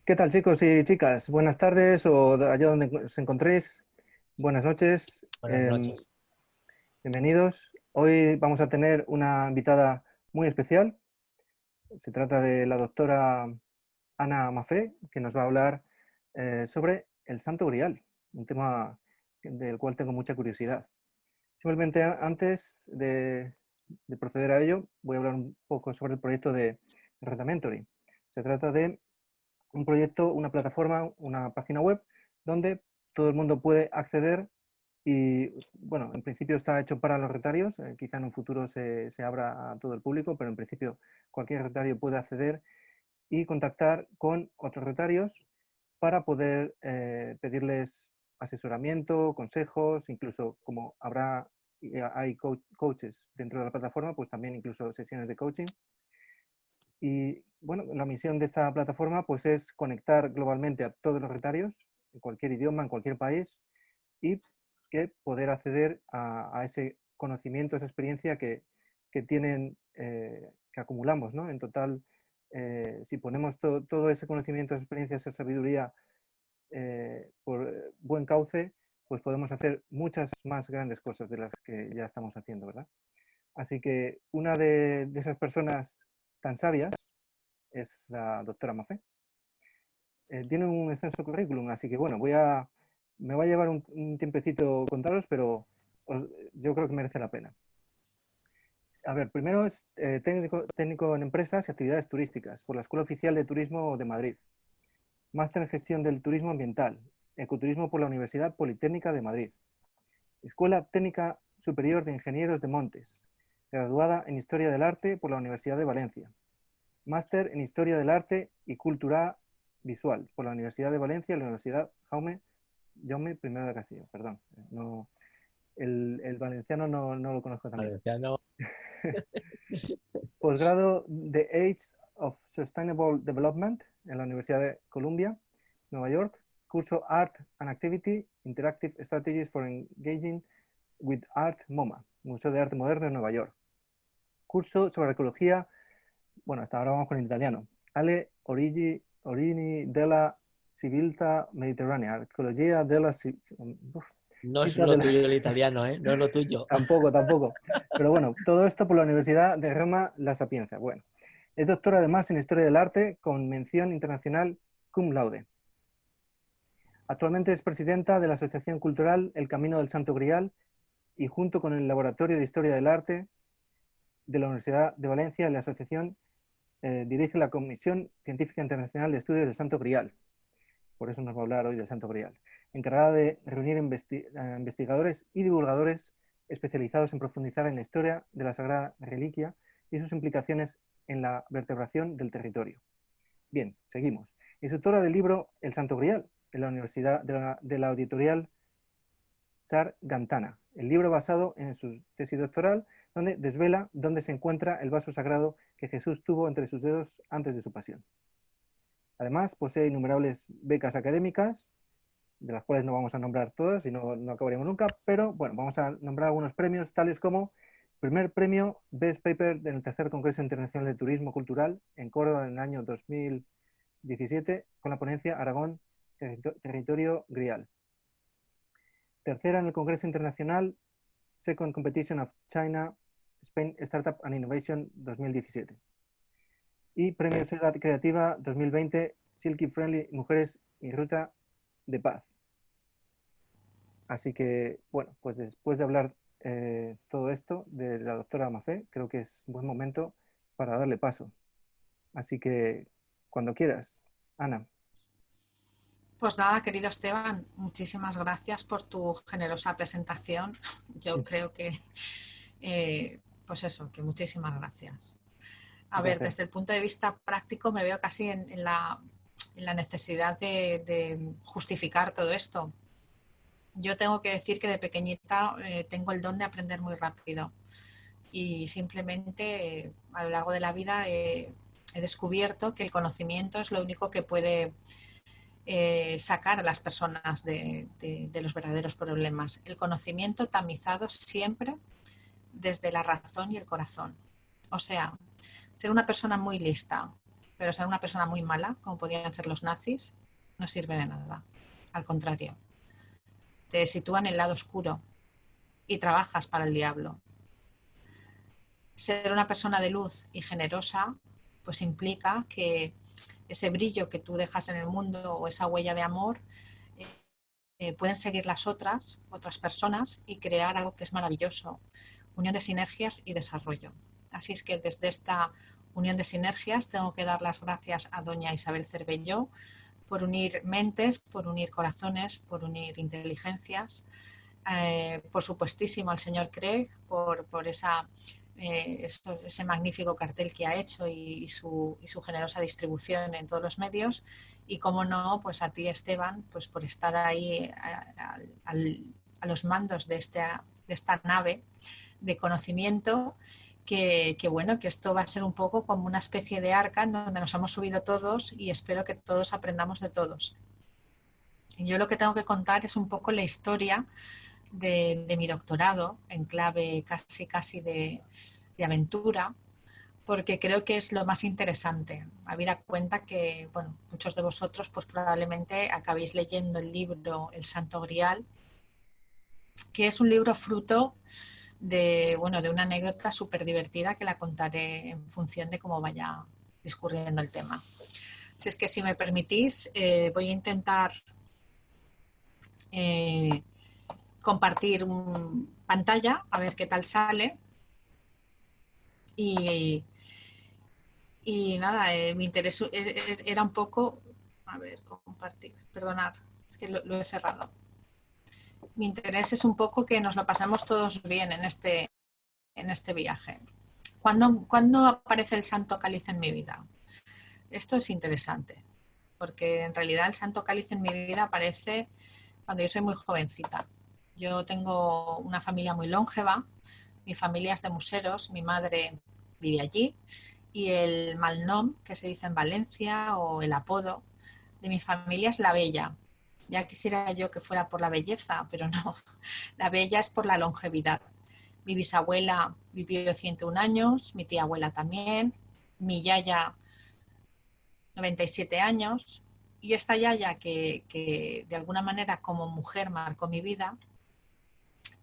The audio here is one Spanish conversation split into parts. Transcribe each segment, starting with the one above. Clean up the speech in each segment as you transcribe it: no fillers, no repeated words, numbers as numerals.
¿Qué tal, chicos y chicas? Buenas tardes o allá donde os encontréis. Buenas noches. Buenas noches. Bienvenidos. Hoy vamos a tener una invitada muy especial. Se trata de la doctora Ana Mafé, que nos va a hablar sobre el Santo Grial, un tema del cual tengo mucha curiosidad. Simplemente antes de proceder a ello, voy a hablar un poco sobre el proyecto de Reta Mentoring. Se trata de un proyecto, una plataforma, una página web donde todo el mundo puede acceder y, bueno, en principio está hecho para los retarios, quizá en un futuro se abra a todo el público, pero en principio cualquier retario puede acceder y contactar con otros retarios para poder pedirles asesoramiento, consejos, incluso como hay coaches dentro de la plataforma, pues también incluso sesiones de coaching. Y bueno, la misión de esta plataforma pues es conectar globalmente a todos los retarios, en cualquier idioma, en cualquier país, y que poder acceder a ese conocimiento, esa experiencia que tienen, que acumulamos, ¿no? En total, si ponemos todo ese conocimiento, esa experiencia, esa sabiduría por buen cauce, pues podemos hacer muchas más grandes cosas de las que ya estamos haciendo, ¿verdad? Así que una de esas personas tan sabias es la doctora Mafé. Tiene un extenso currículum, así que bueno, me va a llevar un tiempecito contaros, pero yo creo que merece la pena. A ver, primero es técnico en empresas y actividades turísticas por la Escuela Oficial de Turismo de Madrid. Máster en Gestión del Turismo Ambiental, Ecoturismo por la Universidad Politécnica de Madrid. Escuela Técnica Superior de Ingenieros de Montes, graduada en Historia del Arte por la Universidad de Valencia. Máster en Historia del Arte y Cultura Visual por la Universidad de Valencia y la Universidad Jaume I de Castillo. Perdón, no, el valenciano no lo conozco también. Valenciano. Posgrado de Age of Sustainable Development en la Universidad de Columbia, Nueva York. Curso Art and Activity, Interactive Strategies for Engaging with Art MoMA, Museo de Arte Moderno de Nueva York. Curso sobre arqueología, bueno, hasta ahora vamos con el italiano. Ale Origini della Civiltà Mediterranea, Arqueología della No es Città lo della... tuyo el italiano, ¿eh? No es lo tuyo. Tampoco. Pero bueno, todo esto por la Universidad de Roma La Sapienza. Bueno, es doctora además en Historia del Arte con mención internacional cum laude. Actualmente es presidenta de la Asociación Cultural El Camino del Santo Grial y junto con el Laboratorio de Historia del Arte de la Universidad de Valencia, la asociación dirige la Comisión Científica Internacional de Estudios del Santo Grial. Por eso nos va a hablar hoy del Santo Grial. Encargada de reunir investigadores y divulgadores especializados en profundizar en la historia de la Sagrada Reliquia y sus implicaciones en la vertebración del territorio. Bien, seguimos. Es autora del libro El Santo Grial, de la Universidad de la Editorial Sargantana. El libro basado en su tesis doctoral, donde desvela dónde se encuentra el vaso sagrado que Jesús tuvo entre sus dedos antes de su pasión. Además, posee innumerables becas académicas, de las cuales no vamos a nombrar todas y no acabaremos nunca, pero bueno, vamos a nombrar algunos premios, tales como primer premio Best Paper del tercer Congreso Internacional de Turismo Cultural en Córdoba en el año 2017 con la ponencia Aragón, Territorio Grial. Tercera en el Congreso Internacional Second Competition of China Spain Startup and Innovation 2017. Y Premio Sociedad Creativa 2020 Silky Friendly Mujeres y Ruta de Paz. Así que, bueno, pues después de hablar todo esto de la doctora Mafé, creo que es un buen momento para darle paso. Así que, cuando quieras, Ana. Pues nada, querido Esteban, muchísimas gracias por tu generosa presentación. Yo creo que, pues eso, que muchísimas gracias. A ver, desde el punto de vista práctico me veo casi en la necesidad de justificar todo esto. Yo tengo que decir que de pequeñita tengo el don de aprender muy rápido y simplemente a lo largo de la vida he descubierto que el conocimiento es lo único que puede sacar a las personas de los verdaderos problemas. El conocimiento tamizado siempre desde la razón y el corazón. O sea, ser una persona muy lista, pero ser una persona muy mala, como podían ser los nazis, no sirve de nada. Al contrario, te sitúan en el lado oscuro y trabajas para el diablo. Ser una persona de luz y generosa, pues implica que ese brillo que tú dejas en el mundo o esa huella de amor pueden seguir las otras personas y crear algo que es maravilloso. Unión de sinergias y desarrollo. Así es que desde esta unión de sinergias tengo que dar las gracias a doña Isabel Cervelló por unir mentes, por unir corazones, por unir inteligencias. Por supuestísimo al señor Craig por ese magnífico cartel que ha hecho y su generosa distribución en todos los medios, y cómo no, pues a ti, Esteban, pues por estar ahí a los mandos de esta nave de conocimiento, que bueno, que esto va a ser un poco como una especie de arca en donde nos hemos subido todos y espero que todos aprendamos de todos. Y yo lo que tengo que contar es un poco la historia de mi doctorado en clave casi de aventura, porque creo que es lo más interesante. Habida cuenta que, bueno, muchos de vosotros pues probablemente acabéis leyendo el libro El Santo Grial, que es un libro fruto de una anécdota súper divertida que la contaré en función de cómo vaya discurriendo el tema. Si es que, si me permitís, voy a intentar compartir pantalla, a ver qué tal sale. Y nada, mi interés era un poco, a ver, compartir, perdonad, es que lo he cerrado. Mi interés es un poco que nos lo pasemos todos bien en este viaje. ¿Cuándo aparece el Santo Cáliz en mi vida? Esto es interesante, porque en realidad el Santo Cáliz en mi vida aparece cuando yo soy muy jovencita. Yo tengo una familia muy longeva, mi familia es de Museros, mi madre vive allí, y el malnom, que se dice en Valencia, o el apodo de mi familia es la Bella. Ya quisiera yo que fuera por la belleza, pero no, la Bella es por la longevidad. Mi bisabuela vivió 101 años, mi tía abuela también, mi yaya 97 años, y esta yaya que de alguna manera como mujer marcó mi vida,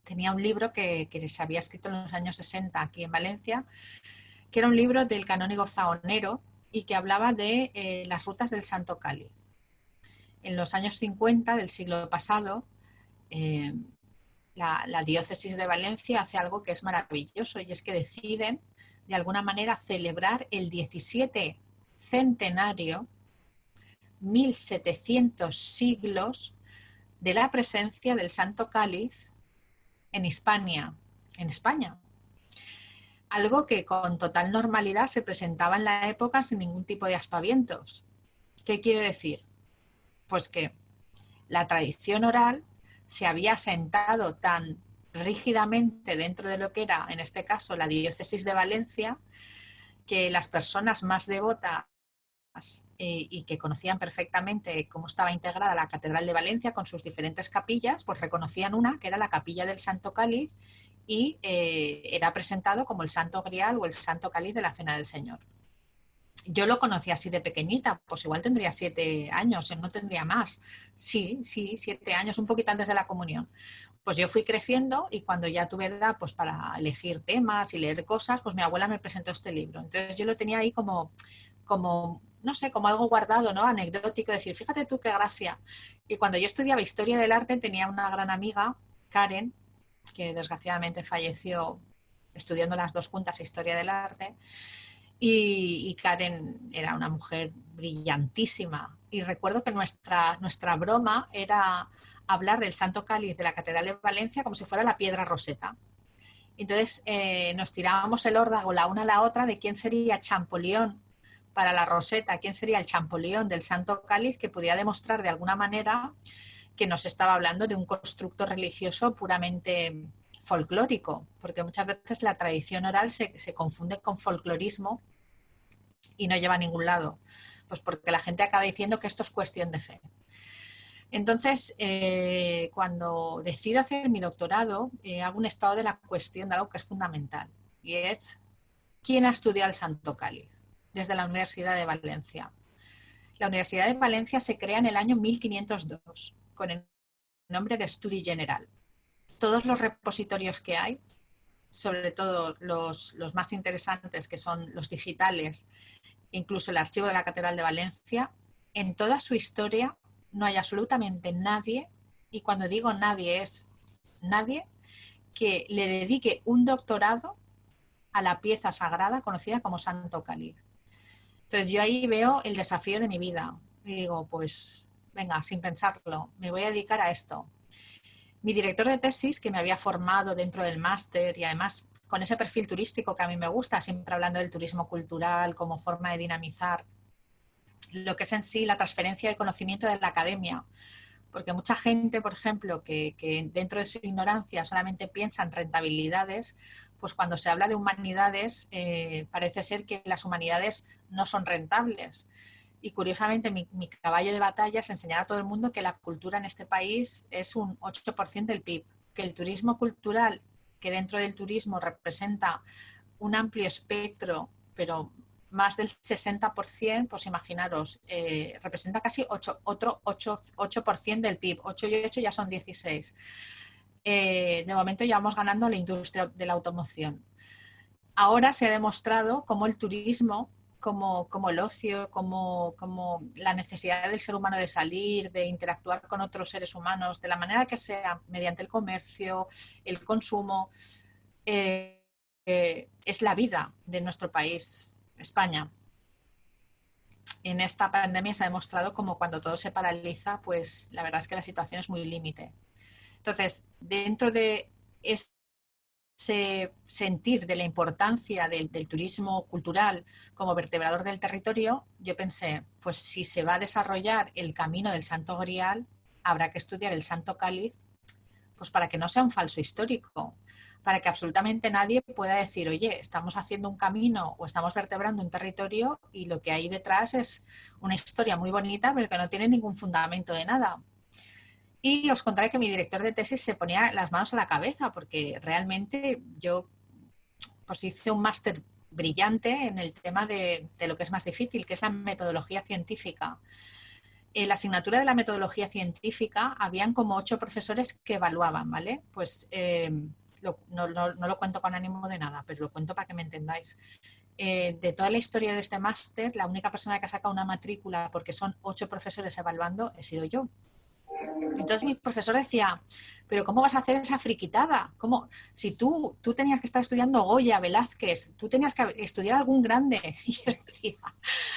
tenía un libro que se había escrito en los años 60 aquí en Valencia, que era un libro del canónigo Zahonero y que hablaba de las rutas del Santo Cáliz. En los años 50 del siglo pasado, la diócesis de Valencia hace algo que es maravilloso, y es que deciden de alguna manera celebrar el 17 centenario, 1700 siglos de la presencia del Santo Cáliz en Hispania, en España. Algo que con total normalidad se presentaba en la época sin ningún tipo de aspavientos. ¿Qué quiere decir? Pues que la tradición oral se había asentado tan rígidamente dentro de lo que era, en este caso, la diócesis de Valencia, que las personas más devotas y que conocían perfectamente cómo estaba integrada la Catedral de Valencia con sus diferentes capillas, pues reconocían una que era la capilla del Santo Cáliz, y era presentado como el Santo Grial o el Santo Cáliz de la Cena del Señor. Yo lo conocí así de pequeñita, pues igual tendría 7 años, no tendría más. Sí, 7 años, un poquito antes de la comunión. Pues yo fui creciendo, y cuando ya tuve edad pues para elegir temas y leer cosas, pues mi abuela me presentó este libro. Entonces yo lo tenía ahí como no sé, como algo guardado, ¿no? Anecdótico, decir, fíjate tú qué gracia. Y cuando yo estudiaba Historia del Arte tenía una gran amiga, Karen, que desgraciadamente falleció estudiando las dos juntas Historia del Arte, y Karen era una mujer brillantísima, y recuerdo que nuestra broma era hablar del Santo Cáliz de la Catedral de Valencia como si fuera la piedra Roseta. Entonces nos tirábamos el órdago la una a la otra de quién sería Champollion para la Roseta, quién sería el Champollion del Santo Cáliz, que pudiera demostrar de alguna manera que nos estaba hablando de un constructo religioso puramente folclórico, porque muchas veces la tradición oral se confunde con folclorismo y no lleva a ningún lado, pues porque la gente acaba diciendo que esto es cuestión de fe. Entonces, cuando decido hacer mi doctorado, hago un estado de la cuestión de algo que es fundamental, y es ¿quién ha estudiado el Santo Cáliz? desde la Universidad de Valencia. La Universidad de Valencia se crea en el año 1502 con el nombre de Estudi General. Todos los repositorios que hay, sobre todo los más interesantes, que son los digitales, incluso el archivo de la Catedral de Valencia, en toda su historia no hay absolutamente nadie, y cuando digo nadie es nadie, que le dedique un doctorado a la pieza sagrada conocida como Santo Cáliz. Entonces yo ahí veo el desafío de mi vida y digo, pues venga, sin pensarlo, me voy a dedicar a esto. Mi director de tesis, que me había formado dentro del máster y además con ese perfil turístico que a mí me gusta, siempre hablando del turismo cultural como forma de dinamizar lo que es en sí la transferencia de conocimiento de la academia. Porque mucha gente, por ejemplo, que dentro de su ignorancia solamente piensa en rentabilidades, pues cuando se habla de humanidades parece ser que las humanidades no son rentables. Y curiosamente mi caballo de batalla es enseñar a todo el mundo que la cultura en este país es un 8% del PIB, que el turismo cultural, que dentro del turismo representa un amplio espectro, pero más del 60%, pues imaginaros, representa casi otro 8% del PIB. 8 y 8 ya son 16. De momento ya vamos ganando la industria de la automoción. Ahora se ha demostrado cómo el turismo, como el ocio, como la necesidad del ser humano de salir, de interactuar con otros seres humanos, de la manera que sea, mediante el comercio, el consumo, es la vida de nuestro país, España. En esta pandemia se ha demostrado como cuando todo se paraliza, pues la verdad es que la situación es muy límite. Entonces, dentro de ese sentir de la importancia del turismo cultural como vertebrador del territorio, yo pensé, pues si se va a desarrollar el camino del Santo Grial, habrá que estudiar el Santo Cáliz, pues para que no sea un falso histórico, para que absolutamente nadie pueda decir, oye, estamos haciendo un camino o estamos vertebrando un territorio y lo que hay detrás es una historia muy bonita, pero que no tiene ningún fundamento de nada. Y os contaré que mi director de tesis se ponía las manos a la cabeza, porque realmente yo pues hice un máster brillante en el tema de lo que es más difícil, que es la metodología científica. En la asignatura de la metodología científica habían como 8 profesores que evaluaban, ¿vale? Pues no lo cuento con ánimo de nada, pero lo cuento para que me entendáis. De toda la historia de este máster, la única persona que ha sacado una matrícula porque son 8 profesores evaluando he sido yo. Entonces mi profesor decía, pero ¿cómo vas a hacer esa friquitada? ¿Cómo? Si tú tenías que estar estudiando Goya, Velázquez, tú tenías que estudiar algún grande. Y yo decía,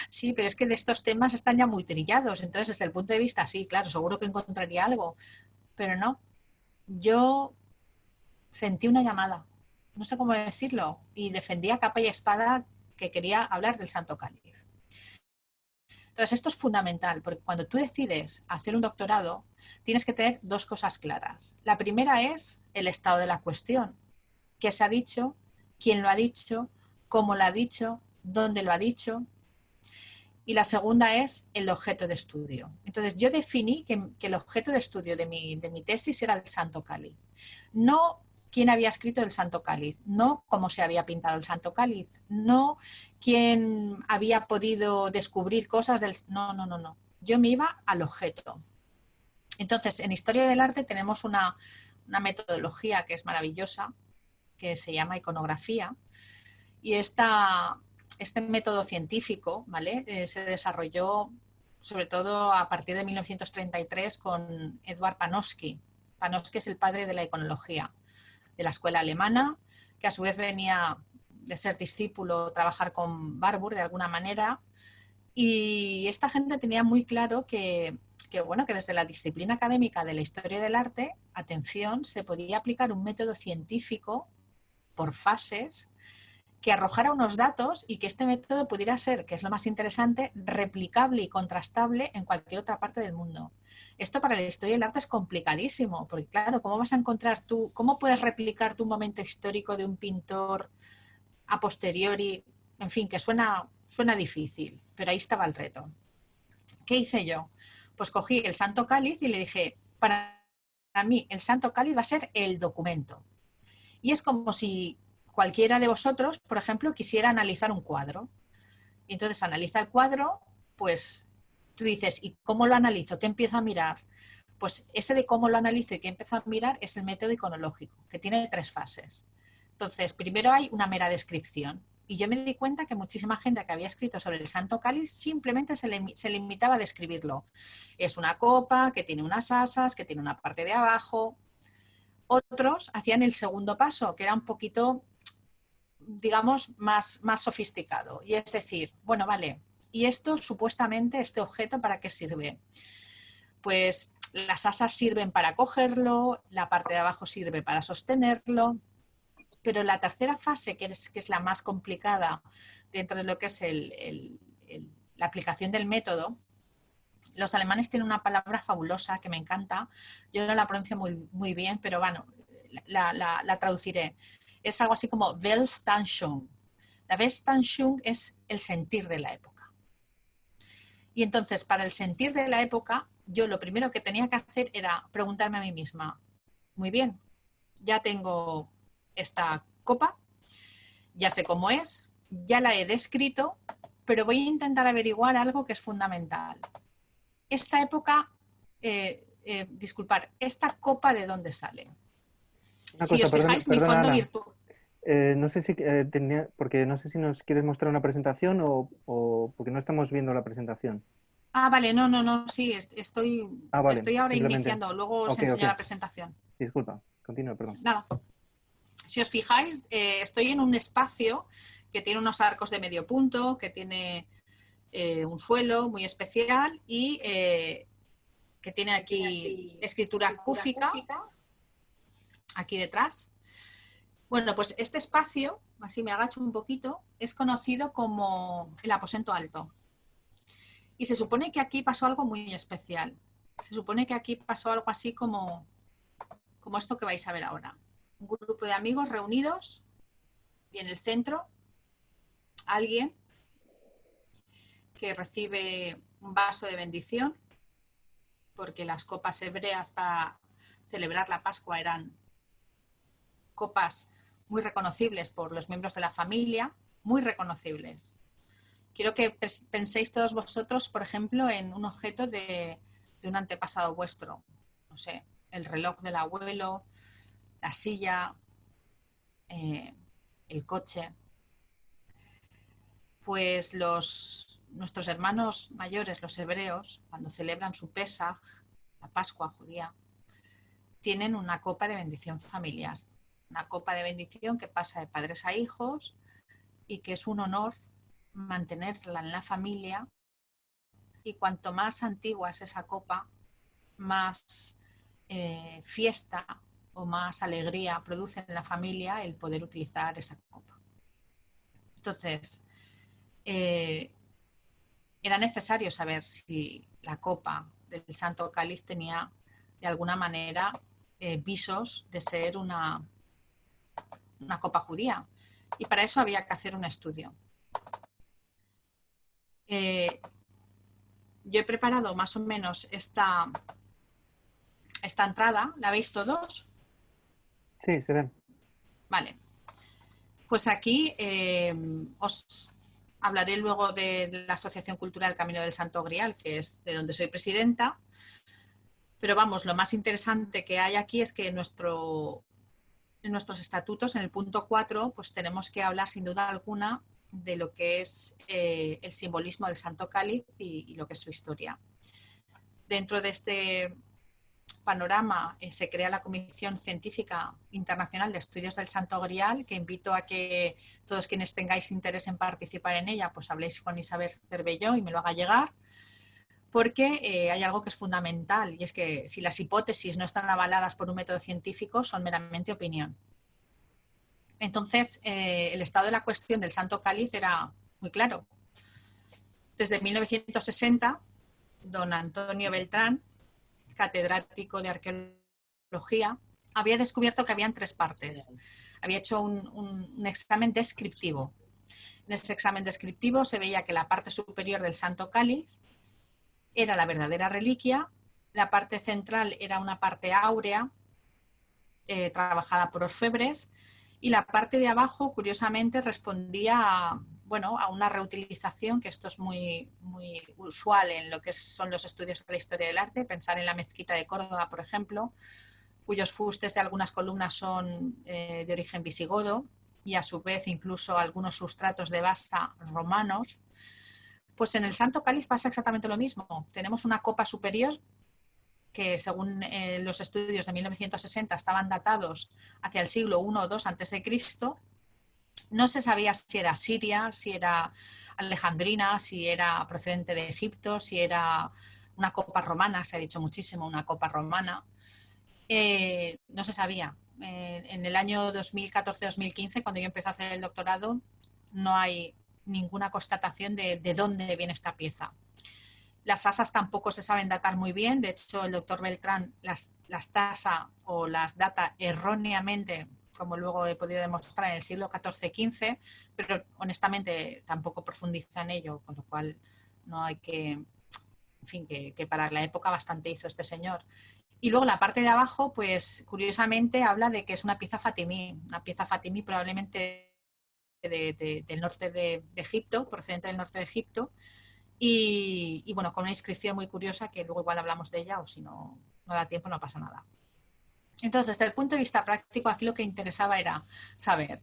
sí, pero es que de estos temas están ya muy trillados. Entonces, desde el punto de vista, sí, claro, seguro que encontraría algo. Pero no, yo sentí una llamada, no sé cómo decirlo, y defendía capa y espada que quería hablar del Santo Cáliz. Entonces, esto es fundamental, porque cuando tú decides hacer un doctorado, tienes que tener 2 cosas claras. La primera es el estado de la cuestión. ¿Qué se ha dicho? ¿Quién lo ha dicho? ¿Cómo lo ha dicho? ¿Dónde lo ha dicho? Y la segunda es el objeto de estudio. Entonces, yo definí que el objeto de estudio de mi tesis era el Santo Cáliz. No quién había escrito el Santo Cáliz, no cómo se había pintado el Santo Cáliz, no quién había podido descubrir cosas del... No. Yo me iba al objeto. Entonces, en Historia del Arte tenemos una metodología que es maravillosa, que se llama iconografía, y este método científico, ¿vale? Se desarrolló sobre todo a partir de 1933 con Eduard Panofsky. Panofsky es el padre de la iconología, de la escuela alemana, que a su vez venía de ser discípulo, trabajar con Barbour de alguna manera. Y esta gente tenía muy claro que desde la disciplina académica de la historia del arte, atención, se podía aplicar un método científico por fases que arrojara unos datos y que este método pudiera ser, que es lo más interesante, replicable y contrastable en cualquier otra parte del mundo. Esto para la historia del arte es complicadísimo, porque claro, ¿cómo vas a encontrar tú, cómo puedes replicar tu momento histórico de un pintor a posteriori? En fin, que suena difícil, pero ahí estaba el reto. ¿Qué hice yo? Pues cogí el Santo Cáliz y le dije, para mí el Santo Cáliz va a ser el documento. Y es como si cualquiera de vosotros, por ejemplo, quisiera analizar un cuadro. Y entonces analiza el cuadro, pues tú dices, ¿y cómo lo analizo? ¿Qué empiezo a mirar? Pues ese de cómo lo analizo y qué empiezo a mirar es el método iconológico, que tiene 3 fases. Entonces, primero hay una mera descripción. Y yo me di cuenta que muchísima gente que había escrito sobre el Santo Cáliz simplemente se limitaba a describirlo. Es una copa que tiene unas asas, que tiene una parte de abajo. Otros hacían el segundo paso, que era un poquito, digamos, más sofisticado. Y es decir, bueno, vale, ¿y esto supuestamente, este objeto, para qué sirve? Pues las asas sirven para cogerlo, la parte de abajo sirve para sostenerlo, pero la tercera fase, que es la más complicada dentro de lo que es la aplicación del método, los alemanes tienen una palabra fabulosa que me encanta, yo no la pronuncio muy bien, pero bueno, la traduciré. Es algo así como Weltanschauung. La Weltanschauung es el sentir de la época. Y entonces, para el sentir de la época, yo lo primero que tenía que hacer era preguntarme a mí misma, muy bien, ya tengo esta copa, ya sé cómo es, ya la he descrito, pero voy a intentar averiguar algo que es fundamental. Esta época, disculpar, ¿esta copa de dónde sale? Una Si cosa, os perdona, fijáis, mi perdona, fondo Ana. virtual. No sé si porque no sé si nos quieres mostrar una presentación o porque no estamos viendo la presentación. Ah, vale, no, sí, Ah, vale, estoy ahora simplemente. iniciando, luego os Ok, ok. enseño la presentación. Disculpa, continúa, perdón. Nada. Si os fijáis, estoy en un espacio que tiene unos arcos de medio punto, que tiene un suelo muy especial y que tiene aquí escritura cúfica, aquí detrás. Bueno, pues este espacio, así me agacho un poquito, es conocido como el aposento alto. Y se supone que aquí pasó algo muy especial. Se supone que aquí pasó algo así como esto que vais a ver ahora. Un grupo de amigos reunidos y en el centro alguien que recibe un vaso de bendición, porque las copas hebreas para celebrar la Pascua eran copas muy reconocibles por los miembros de la familia, muy reconocibles. Quiero que penséis todos vosotros, por ejemplo, en un objeto de un antepasado vuestro. No sé, el reloj del abuelo, la silla, el coche. Pues nuestros hermanos mayores, los hebreos, cuando celebran su Pesaj, la Pascua judía, tienen una copa de bendición familiar. Una copa de bendición que pasa de padres a hijos y que es un honor mantenerla en la familia. Y cuanto más antigua es esa copa, más fiesta o más alegría produce en la familia el poder utilizar esa copa. Entonces, era necesario saber si la copa del Santo Cáliz tenía de alguna manera visos de ser una copa judía. Y para eso había que hacer un estudio. Yo he preparado más o menos esta entrada. ¿La veis todos? Sí, se ve. Vale. Pues aquí os hablaré luego de la Asociación Cultural Camino del Santo Grial, que es de donde soy presidenta. Pero vamos, lo más interesante que hay aquí es que en nuestros estatutos, en el punto 4, pues tenemos que hablar sin duda alguna de lo que es el simbolismo del Santo Cáliz y lo que es su historia. Dentro de este panorama se crea la Comisión Científica Internacional de Estudios del Santo Grial, que invito a que todos quienes tengáis interés en participar en ella, pues habléis con Isabel Cervelló y me lo haga llegar, porque hay algo que es fundamental y es que si las hipótesis no están avaladas por un método científico son meramente opinión. Entonces, el estado de la cuestión del Santo Cáliz era muy claro. Desde 1960, don Antonio Beltrán, catedrático de arqueología, había descubierto que habían 3 partes. Había hecho un examen descriptivo. En ese examen descriptivo se veía que la parte superior del Santo Cáliz era la verdadera reliquia, la parte central era una parte áurea, trabajada por orfebres, y la parte de abajo, curiosamente, respondía a, bueno, a una reutilización, que esto es muy, muy usual en lo que son los estudios de la historia del arte, pensar en la mezquita de Córdoba, por ejemplo, cuyos fustes de algunas columnas son de origen visigodo y a su vez incluso algunos sustratos de basa romanos. Pues en el Santo Cáliz pasa exactamente lo mismo. Tenemos una copa superior que según los estudios de 1960 estaban datados hacia el siglo I o II antes de Cristo. No se sabía si era siria, si era alejandrina, si era procedente de Egipto, si era una copa romana, se ha dicho muchísimo, una copa romana. No se sabía. En el año 2014-2015, cuando yo empecé a hacer el doctorado, no hay ninguna constatación de dónde viene esta pieza. Las asas tampoco se saben datar muy bien. De hecho, el doctor Beltrán las tasa o las data erróneamente, como luego he podido demostrar, en el siglo XIV-XV, pero honestamente tampoco profundiza en ello, con lo cual no hay que, en fin, que para la época bastante hizo este señor. Y luego la parte de abajo, pues curiosamente habla de que es una pieza fatimí probablemente del norte de Egipto, procedente del norte de Egipto, y bueno, con una inscripción muy curiosa que luego igual hablamos de ella, o si no da tiempo no pasa nada. Entonces, desde el punto de vista práctico, aquí lo que interesaba era saber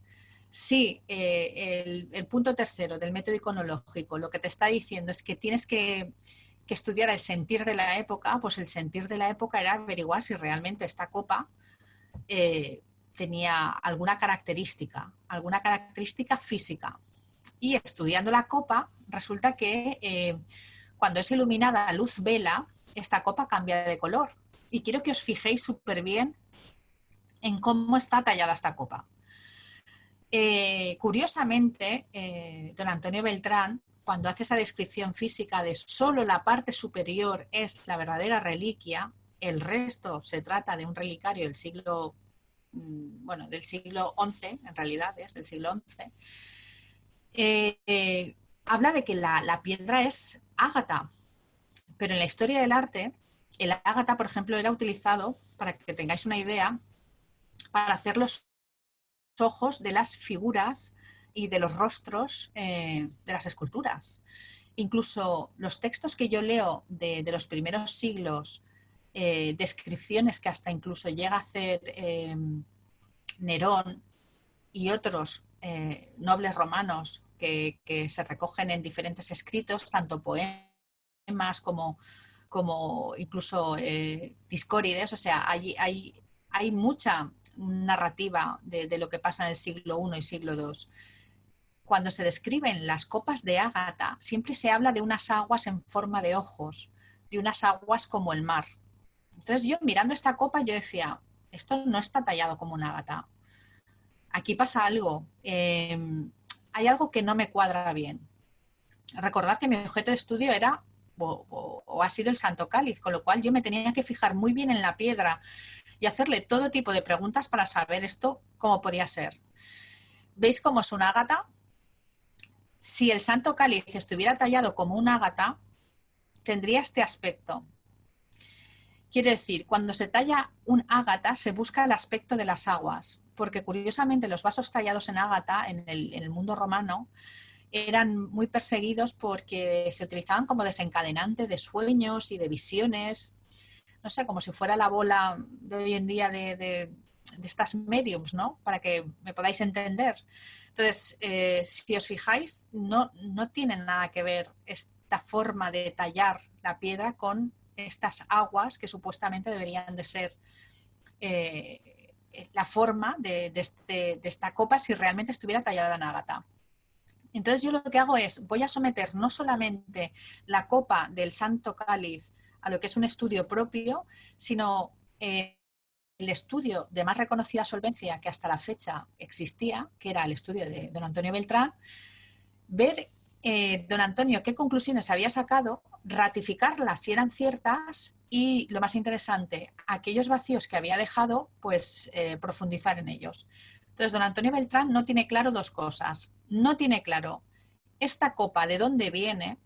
si el punto tercero del método iconológico lo que te está diciendo es que tienes que estudiar el sentir de la época, pues el sentir de la época era averiguar si realmente esta copa tenía alguna característica física. Y estudiando la copa, resulta que cuando es iluminada a luz vela, esta copa cambia de color. Y quiero que os fijéis súper bien en cómo está tallada esta copa. Curiosamente, don Antonio Beltrán, cuando hace esa descripción física de solo la parte superior es la verdadera reliquia, el resto se trata de un relicario del siglo, bueno, del siglo XI, en realidad es del siglo XI, habla de que la piedra es ágata, pero en la historia del arte, el ágata, por ejemplo, era utilizado, para que tengáis una idea, para hacer los ojos de las figuras y de los rostros de las esculturas. Incluso los textos que yo leo de los primeros siglos, descripciones que hasta incluso llega a hacer Nerón y otros nobles romanos que se recogen en diferentes escritos, tanto poemas como incluso Discórides, o sea, hay mucha narrativa de lo que pasa en el siglo I y siglo II. Cuando se describen las copas de ágata, siempre se habla de unas aguas en forma de ojos, de unas aguas como el mar. Entonces yo mirando esta copa yo decía, esto no está tallado como un ágata. Aquí pasa algo. Hay algo que no me cuadra bien. Recordad que mi objeto de estudio era o ha sido el Santo Cáliz, con lo cual yo me tenía que fijar muy bien en la piedra y hacerle todo tipo de preguntas para saber esto cómo podía ser. ¿Veis cómo es un ágata? Si el Santo Cáliz estuviera tallado como un ágata, tendría este aspecto. Quiere decir, cuando se talla un ágata se busca el aspecto de las aguas, porque curiosamente los vasos tallados en ágata en el mundo romano eran muy perseguidos porque se utilizaban como desencadenante de sueños y de visiones, no sé, como si fuera la bola de hoy en día de estas mediums, ¿no? Para que me podáis entender. Entonces, si os fijáis, no tienen nada que ver esta forma de tallar la piedra con estas aguas que supuestamente deberían de ser la forma de esta copa si realmente estuviera tallada en ágata. Entonces yo lo que hago es, voy a someter no solamente la copa del Santo Cáliz a lo que es un estudio propio, sino el estudio de más reconocida solvencia que hasta la fecha existía, que era el estudio de don Antonio Beltrán, ver don Antonio qué conclusiones había sacado, ratificarlas si eran ciertas y, lo más interesante, aquellos vacíos que había dejado, pues profundizar en ellos. Entonces, don Antonio Beltrán no tiene claro dos cosas. No tiene claro esta copa de dónde viene,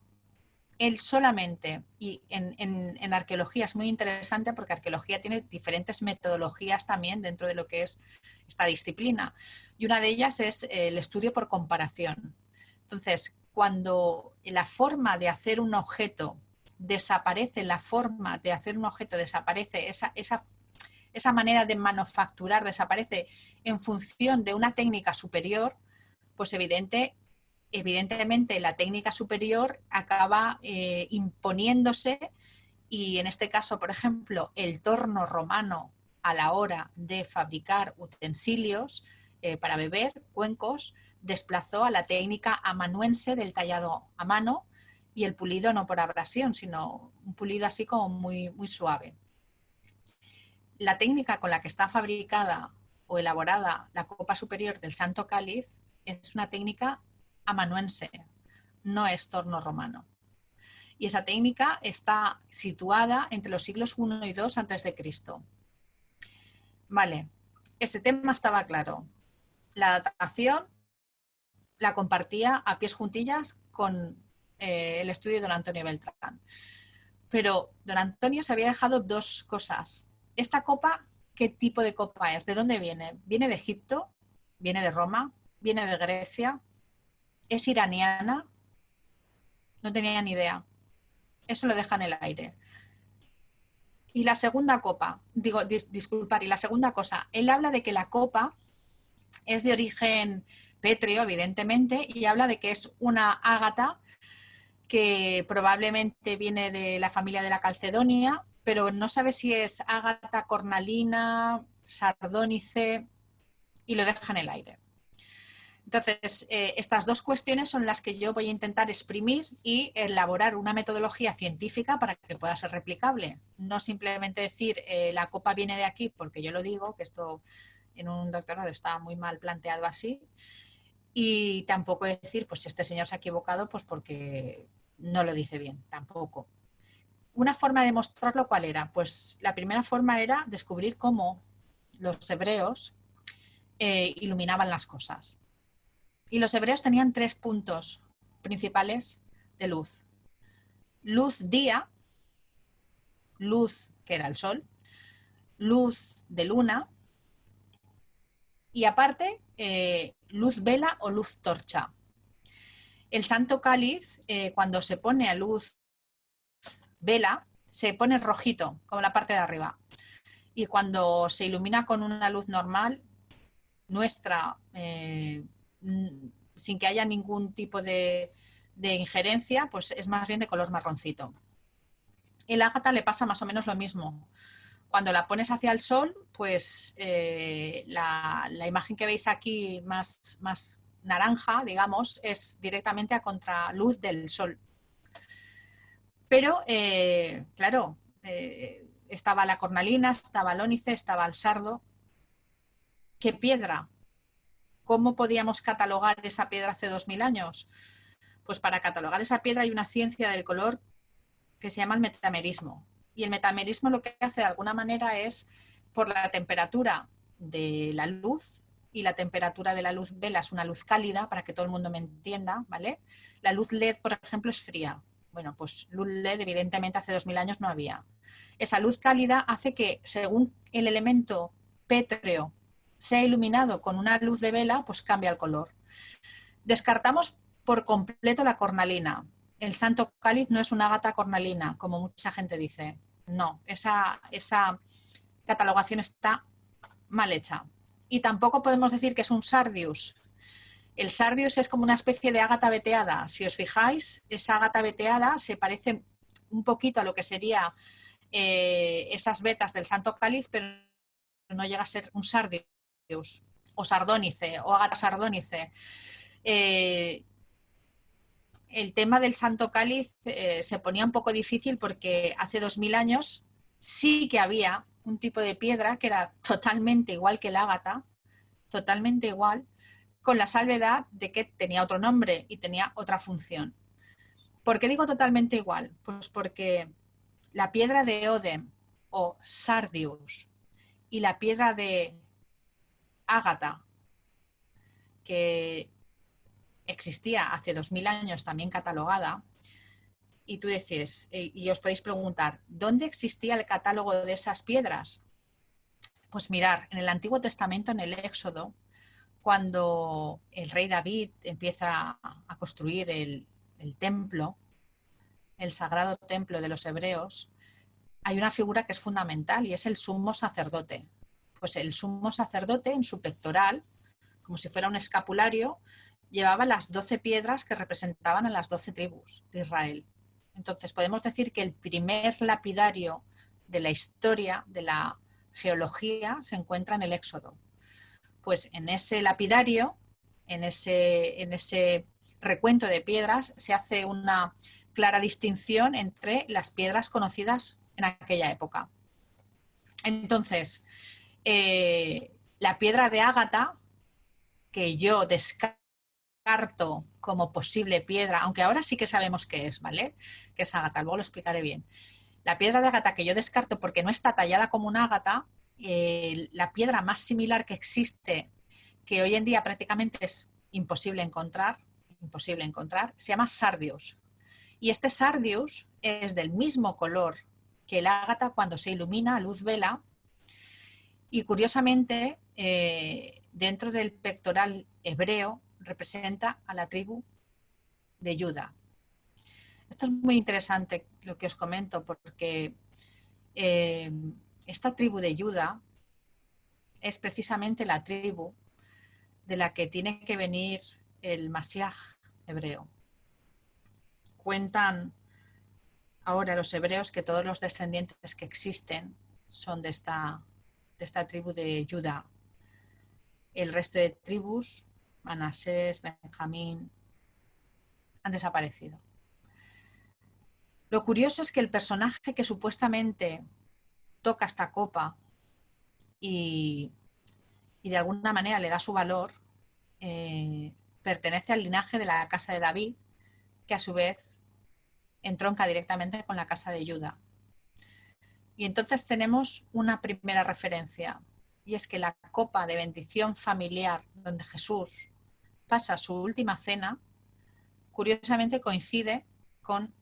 él solamente, y en arqueología es muy interesante porque arqueología tiene diferentes metodologías también dentro de lo que es esta disciplina. Y una de ellas es el estudio por comparación. Entonces, cuando la forma de hacer un objeto desaparece, esa manera de manufacturar desaparece en función de una técnica superior, pues evidentemente la técnica superior acaba imponiéndose, y en este caso, por ejemplo, el torno romano a la hora de fabricar utensilios para beber, cuencos, desplazó a la técnica amanuense del tallado a mano y el pulido no por abrasión, sino un pulido así como muy, muy suave. La técnica con la que está fabricada o elaborada la copa superior del Santo Cáliz es una técnica amanuense, no es torno romano. Y esa técnica está situada entre los siglos I y II a.C. Vale, ese tema estaba claro. La datación la compartía a pies juntillas con el estudio de don Antonio Beltrán. Pero don Antonio se había dejado dos cosas. Esta copa, ¿qué tipo de copa es? ¿De dónde viene? ¿Viene de Egipto? ¿Viene de Roma? ¿Viene de Grecia? ¿Es iraniana? No tenía ni idea. Eso lo deja en el aire. Y la segunda copa, disculpar, y la segunda cosa, él habla de que la copa es de origen pétreo, evidentemente, y habla de que es una ágata que probablemente viene de la familia de la calcedonia, pero no sabe si es ágata cornalina, sardónice, y lo deja en el aire. Entonces, estas dos cuestiones son las que yo voy a intentar exprimir y elaborar una metodología científica para que pueda ser replicable. No simplemente decir la copa viene de aquí porque yo lo digo, que esto en un doctorado está muy mal planteado así, y tampoco decir, pues si este señor se ha equivocado, pues porque no lo dice bien, tampoco. Una forma de mostrarlo, ¿cuál era? Pues la primera forma era descubrir cómo los hebreos iluminaban las cosas. Y los hebreos tenían 3 puntos principales de luz. Luz día, luz que era el sol, luz de luna y aparte luz vela o luz torcha. El Santo Cáliz, cuando se pone a luz vela, se pone rojito, como la parte de arriba. Y cuando se ilumina con una luz normal, nuestra, sin que haya ningún tipo de injerencia, pues es más bien de color marroncito. El ágata le pasa más o menos lo mismo. Cuando la pones hacia el sol, pues la imagen que veis aquí más naranja, digamos, es directamente a contraluz del sol. Pero, claro, estaba la cornalina, estaba el ónice, estaba el sardo. ¿Qué piedra? ¿Cómo podíamos catalogar esa piedra hace 2000 años? Pues para catalogar esa piedra hay una ciencia del color que se llama el metamerismo. Y el metamerismo lo que hace de alguna manera es, por la temperatura de la luz, y la temperatura de la luz vela es una luz cálida, para que todo el mundo me entienda, ¿vale? La luz LED, por ejemplo, es fría. Bueno, pues luz LED evidentemente hace 2000 años no había. Esa luz cálida hace que, según el elemento pétreo sea iluminado con una luz de vela, pues cambia el color. Descartamos por completo la cornalina. El Santo Cáliz no es una ágata cornalina, como mucha gente dice. No, esa catalogación está mal hecha. Y tampoco podemos decir que es un sardius. El sardius es como una especie de ágata veteada. Si os fijáis, esa ágata veteada se parece un poquito a lo que sería esas vetas del Santo Cáliz, pero no llega a ser un sardius o sardónice o ágata sardónice. El tema del Santo Cáliz se ponía un poco difícil porque hace 2000 años sí que había un tipo de piedra que era totalmente igual que el ágata, totalmente igual, con la salvedad de que tenía otro nombre y tenía otra función. ¿Por qué digo totalmente igual? Pues porque la piedra de Odem o sardius y la piedra de ágata, que existía hace 2000 años también catalogada, y tú dices, y os podéis preguntar, ¿dónde existía el catálogo de esas piedras? Pues mirar, en el Antiguo Testamento, en el Éxodo, cuando el rey David empieza a construir el templo, el sagrado templo de los hebreos, hay una figura que es fundamental y es el sumo sacerdote. Pues el sumo sacerdote en su pectoral, como si fuera un escapulario, llevaba las 12 piedras que representaban a las 12 tribus de Israel. Entonces podemos decir que el primer lapidario de la historia de la geología se encuentra en el Éxodo. Pues en ese lapidario, en ese recuento de piedras, se hace una clara distinción entre las piedras conocidas en aquella época. Entonces, la piedra de ágata, que yo descarto como posible piedra, aunque ahora sí que sabemos qué es, ¿vale? Que es ágata, luego lo explicaré bien. La piedra de ágata que yo descarto porque no está tallada como un ágata, la piedra más similar que existe, que hoy en día prácticamente es imposible encontrar, se llama sardius. Y este sardius es del mismo color que el ágata cuando se ilumina a luz vela. Y curiosamente, dentro del pectoral hebreo, representa a la tribu de Judá. Esto es muy interesante lo que os comento, porque esta tribu de Judá es precisamente la tribu de la que tiene que venir el Mashiach hebreo. Cuentan ahora los hebreos que todos los descendientes que existen son de esta tribu de Judá. El resto de tribus, Manasés, Benjamín, han desaparecido. Lo curioso es que el personaje que supuestamente toca esta copa y de alguna manera le da su valor, pertenece al linaje de la casa de David, que a su vez entronca directamente con la casa de Judá. Y entonces tenemos una primera referencia, y es que la copa de bendición familiar donde Jesús pasa su última cena, curiosamente coincide con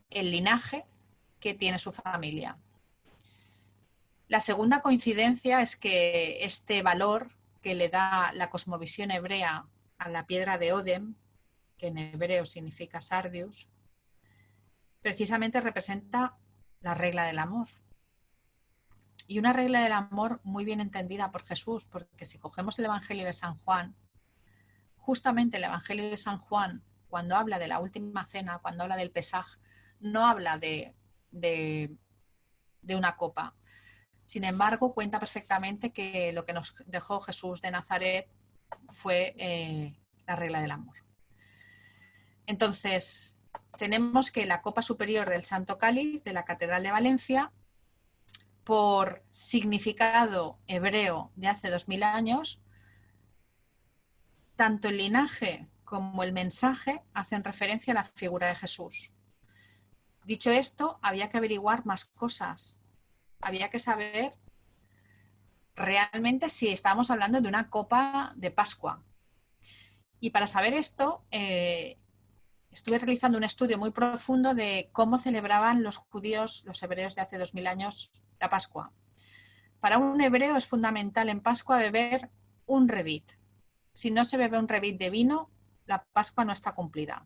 el linaje que tiene su familia. La segunda coincidencia es que este valor que le da la cosmovisión hebrea a la piedra de Odem, que en hebreo significa sardius, precisamente representa la regla del amor. Y una regla del amor muy bien entendida por Jesús, porque si cogemos el Evangelio de San Juan, justamente el Evangelio de San Juan, cuando habla de la última cena, cuando habla del Pesaj, no habla de una copa. Sin embargo, cuenta perfectamente que lo que nos dejó Jesús de Nazaret fue la regla del amor. Entonces, tenemos que la copa superior del Santo Cáliz de la Catedral de Valencia, por significado hebreo de hace 2000 años, tanto el linaje como el mensaje hacen referencia a la figura de Jesús. Dicho esto, había que averiguar más cosas. Había que saber realmente si estábamos hablando de una copa de Pascua. Y para saber esto, estuve realizando un estudio muy profundo de cómo celebraban los judíos, los hebreos de hace 2000 años, la Pascua. Para un hebreo es fundamental en Pascua beber un revit. Si no se bebe un revit de vino, la Pascua no está cumplida.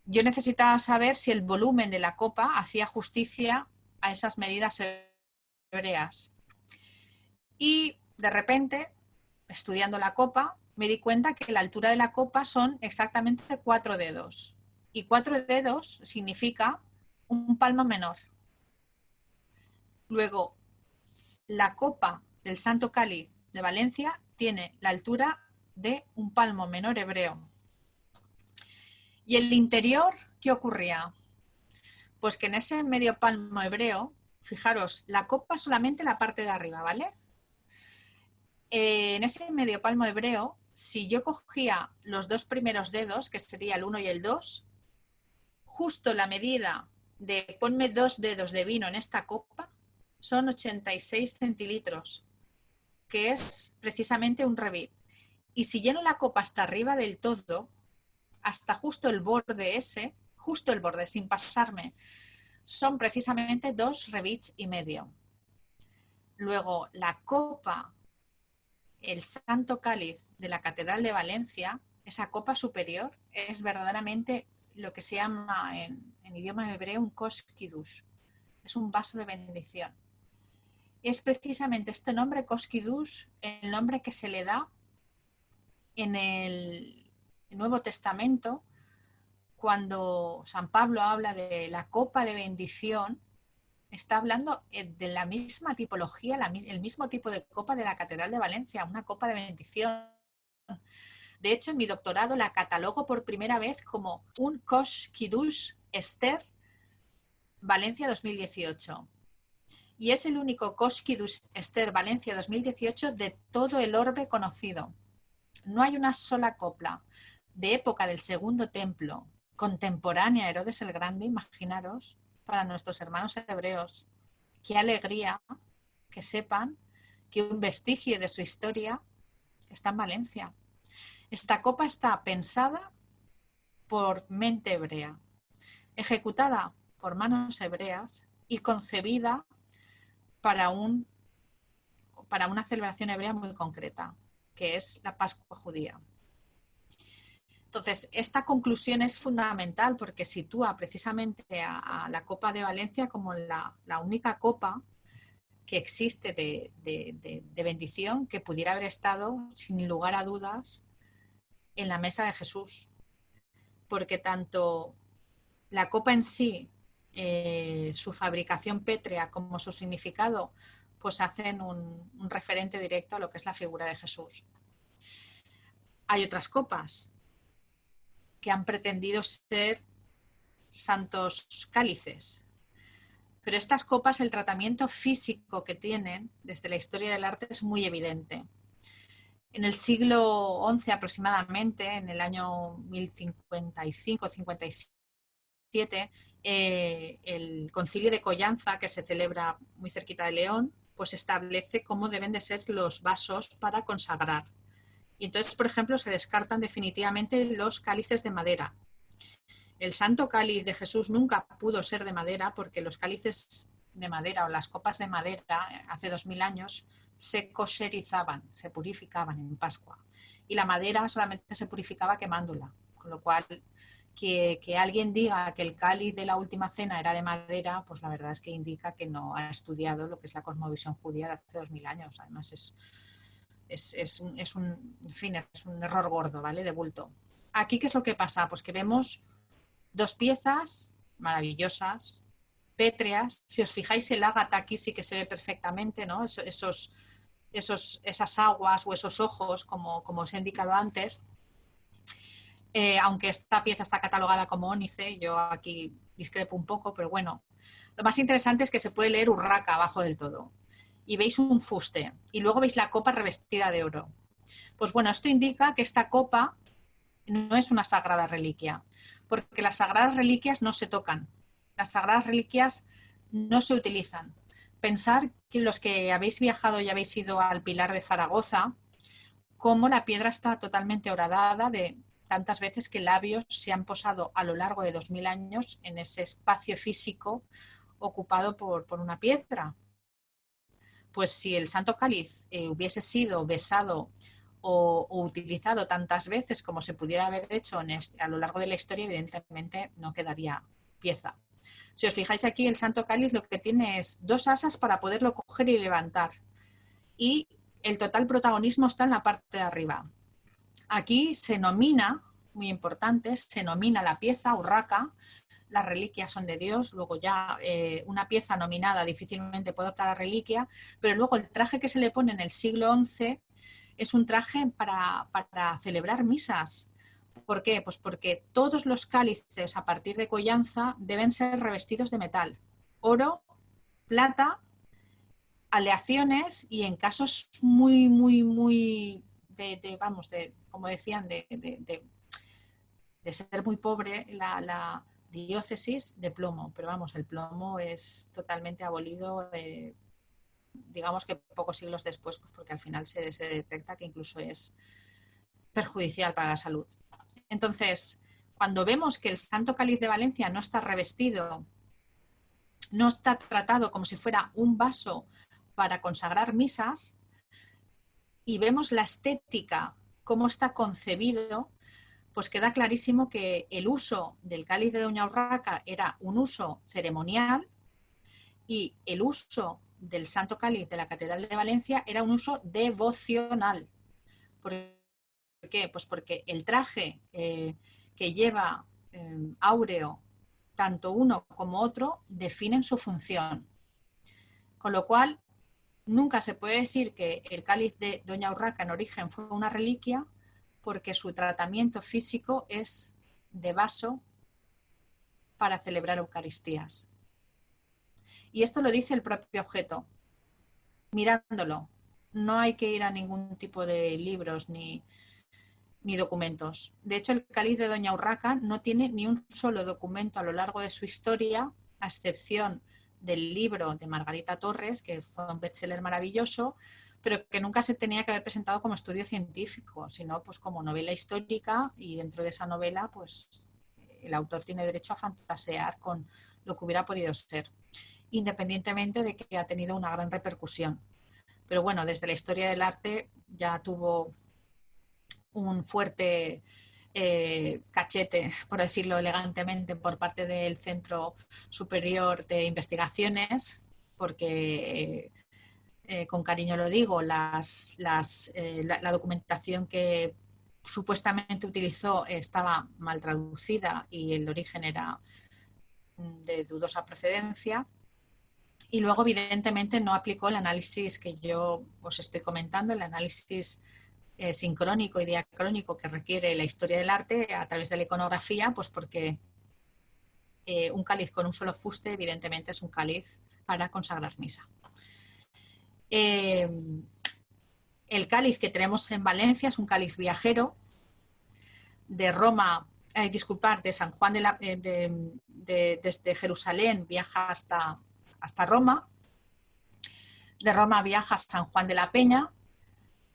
Yo necesitaba saber si el volumen de la copa hacía justicia a esas medidas hebreas. Y de repente, estudiando la copa, me di cuenta que la altura de la copa son exactamente 4 dedos. Y 4 dedos significa un palmo menor. Luego, la copa del Santo Cáliz de Valencia tiene la altura de un palmo menor hebreo. ¿Y el interior qué ocurría? Pues que en ese medio palmo hebreo, fijaros, la copa solamente la parte de arriba, ¿vale? En ese medio palmo hebreo, si yo cogía los 2 primeros dedos, que sería el 1 y el 2, justo la medida de ponme 2 dedos de vino en esta copa, son 86 centilitros, que es precisamente un revit. Y si lleno la copa hasta arriba del todo, hasta justo el borde ese, justo el borde, sin pasarme, son precisamente 2 revits y medio. Luego, la copa, el Santo Cáliz de la Catedral de Valencia, esa copa superior, es verdaderamente lo que se llama en idioma hebreo un kosh kiddush. Es un vaso de bendición. Es precisamente este nombre, kosh kiddush, el nombre que se le da en el Nuevo Testamento cuando San Pablo habla de la copa de bendición. Está hablando de la misma tipología, el mismo tipo de copa de la Catedral de Valencia, una copa de bendición. De hecho, en mi doctorado la catalogo por primera vez como un Kosh Kiddush Esther Valencia 2018. Y es el único Kosh Kiddush Esther Valencia 2018 de todo el orbe conocido. No hay una sola copla de época del Segundo Templo, contemporánea a Herodes el Grande, imaginaros, para nuestros hermanos hebreos. Qué alegría que sepan que un vestigio de su historia está en Valencia. Esta copa está pensada por mente hebrea, ejecutada por manos hebreas y concebida para una celebración hebrea muy concreta, que es la Pascua judía. Entonces, esta conclusión es fundamental porque sitúa precisamente a la Copa de Valencia como la única copa que existe de bendición que pudiera haber estado, sin lugar a dudas, en la mesa de Jesús. Porque tanto la copa en sí, su fabricación pétrea como su significado, pues hacen un referente directo a lo que es la figura de Jesús. Hay otras copas que han pretendido ser santos cálices. Pero estas copas, el tratamiento físico que tienen desde la historia del arte es muy evidente. En el siglo XI aproximadamente, en el año 1055-57, el Concilio de Collanza, que se celebra muy cerquita de León, pues establece cómo deben de ser los vasos para consagrar. Y entonces, por ejemplo, se descartan definitivamente los cálices de madera. El Santo Cáliz de Jesús nunca pudo ser de madera porque los cálices de madera o las copas de madera hace 2000 años se kosherizaban, se purificaban en Pascua. Y la madera solamente se purificaba quemándola. Con lo cual, que alguien diga que el cáliz de la última cena era de madera, pues la verdad es que indica que no ha estudiado lo que es la cosmovisión judía de hace 2000 años. Además, es un error gordo, ¿vale? De bulto. Aquí, ¿qué es lo que pasa? Pues que vemos 2 piezas maravillosas, pétreas. Si os fijáis, el ágata aquí sí que se ve perfectamente, ¿no? Esas aguas o esos ojos, como os he indicado antes. Aunque esta pieza está catalogada como ónice, yo aquí discrepo un poco, pero bueno. Lo más interesante es que se puede leer urraca abajo del todo. Y veis un fuste. Y luego veis la copa revestida de oro. Pues bueno, esto indica que esta copa no es una sagrada reliquia, porque las sagradas reliquias no se tocan. Las sagradas reliquias no se utilizan. Pensar que los que habéis viajado y habéis ido al Pilar de Zaragoza, cómo la piedra está totalmente horadada de tantas veces que labios se han posado a lo largo de 2000 años en ese espacio físico ocupado por una piedra. Pues si el Santo Cáliz hubiese sido besado o utilizado tantas veces como se pudiera haber hecho a lo largo de la historia, evidentemente no quedaría pieza. Si os fijáis aquí, el Santo Cáliz lo que tiene es 2 asas para poderlo coger y levantar. Y el total protagonismo está en la parte de arriba. Aquí se nomina, muy importante, se nomina la pieza urraca. Las reliquias son de Dios, luego ya una pieza nominada difícilmente puede optar a reliquia, pero luego el traje que se le pone en el siglo XI es un traje para celebrar misas. ¿Por qué? Pues porque todos los cálices a partir de Collanza deben ser revestidos de metal, oro, plata, aleaciones y en casos muy, muy, muy como decían, de ser muy pobre la diócesis, de plomo. Pero vamos, el plomo es totalmente abolido, digamos que pocos siglos después, pues porque al final se detecta que incluso es perjudicial para la salud. Entonces, cuando vemos que el Santo Cáliz de Valencia no está revestido, no está tratado como si fuera un vaso para consagrar misas, y vemos la estética, cómo está concebido, pues queda clarísimo que el uso del cáliz de Doña Urraca era un uso ceremonial y el uso del Santo Cáliz de la Catedral de Valencia era un uso devocional. ¿Por qué? Pues porque el traje que lleva áureo, tanto uno como otro, definen su función. Con lo cual, nunca se puede decir que el cáliz de Doña Urraca en origen fue una reliquia, porque su tratamiento físico es de vaso para celebrar Eucaristías. Y esto lo dice el propio objeto, mirándolo. No hay que ir a ningún tipo de libros ni documentos. De hecho, el cáliz de Doña Urraca no tiene ni un solo documento a lo largo de su historia, a excepción del libro de Margarita Torres, que fue un bestseller maravilloso, pero que nunca se tenía que haber presentado como estudio científico, sino pues como novela histórica, y dentro de esa novela pues el autor tiene derecho a fantasear con lo que hubiera podido ser, independientemente de que ha tenido una gran repercusión. Pero bueno, desde la historia del arte ya tuvo un fuerte cachete, por decirlo elegantemente, por parte del Centro Superior de Investigaciones, porque con cariño lo digo, la documentación que supuestamente utilizó estaba mal traducida y el origen era de dudosa procedencia. Y luego, evidentemente, no aplicó el análisis que yo os estoy comentando, el análisis sincrónico y diacrónico que requiere la historia del arte a través de la iconografía, pues porque un cáliz con un solo fuste, evidentemente, es un cáliz para consagrar misa. El cáliz que tenemos en Valencia es un cáliz viajero de Roma, de San Juan desde Jerusalén viaja hasta Roma, de Roma viaja a San Juan de la Peña,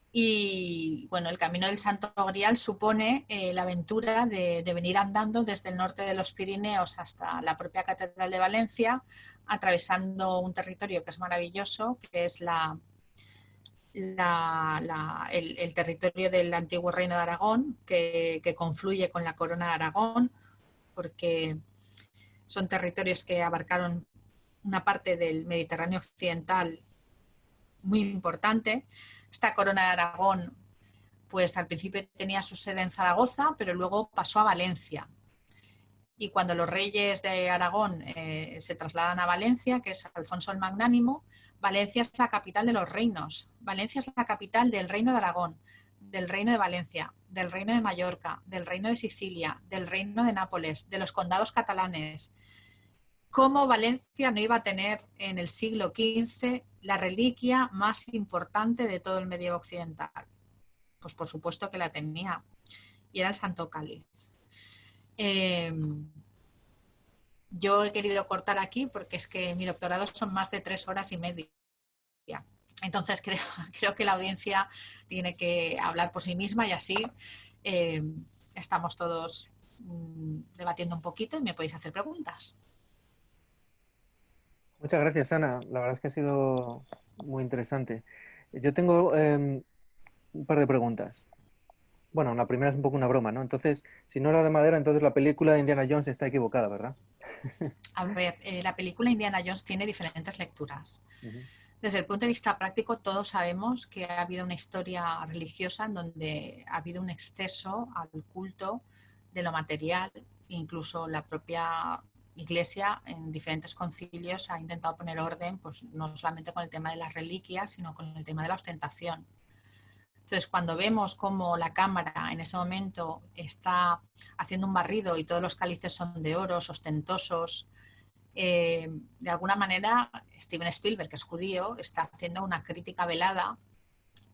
y bueno, el Camino del Santo Grial supone la aventura de venir andando desde el norte de los Pirineos hasta la propia Catedral de Valencia, atravesando un territorio que es maravilloso, que es el territorio del antiguo Reino de Aragón, que confluye con la Corona de Aragón, porque son territorios que abarcaron una parte del Mediterráneo occidental muy importante. Esta Corona de Aragón, pues al principio tenía su sede en Zaragoza, pero luego pasó a Valencia. Y cuando los reyes de Aragón se trasladan a Valencia, que es Alfonso el Magnánimo, Valencia es la capital de los reinos. Valencia es la capital del Reino de Aragón, del Reino de Valencia, del Reino de Mallorca, del Reino de Sicilia, del Reino de Nápoles, de los condados catalanes. ¿Cómo Valencia no iba a tener en el siglo XV la reliquia más importante de todo el Medievo occidental? Pues por supuesto que la tenía, y era el Santo Cáliz. Yo he querido cortar aquí porque es que mi doctorado son más de 3 horas y media. Entonces creo que la audiencia tiene que hablar por sí misma, y así estamos todos debatiendo un poquito y me podéis hacer preguntas. Muchas gracias, Ana. La verdad es que ha sido muy interesante. Yo tengo un par de preguntas. Bueno, la primera es un poco una broma, ¿no? Entonces, si no era de madera, entonces la película de Indiana Jones está equivocada, ¿verdad? A ver, la película Indiana Jones tiene diferentes lecturas. Desde el punto de vista práctico, todos sabemos que ha habido una historia religiosa en donde ha habido un exceso al culto de lo material. Incluso la propia Iglesia en diferentes concilios ha intentado poner orden, pues no solamente con el tema de las reliquias, sino con el tema de la ostentación. Entonces, cuando vemos cómo la cámara en ese momento está haciendo un barrido y todos los cálices son de oro, ostentosos, de alguna manera Steven Spielberg, que es judío, está haciendo una crítica velada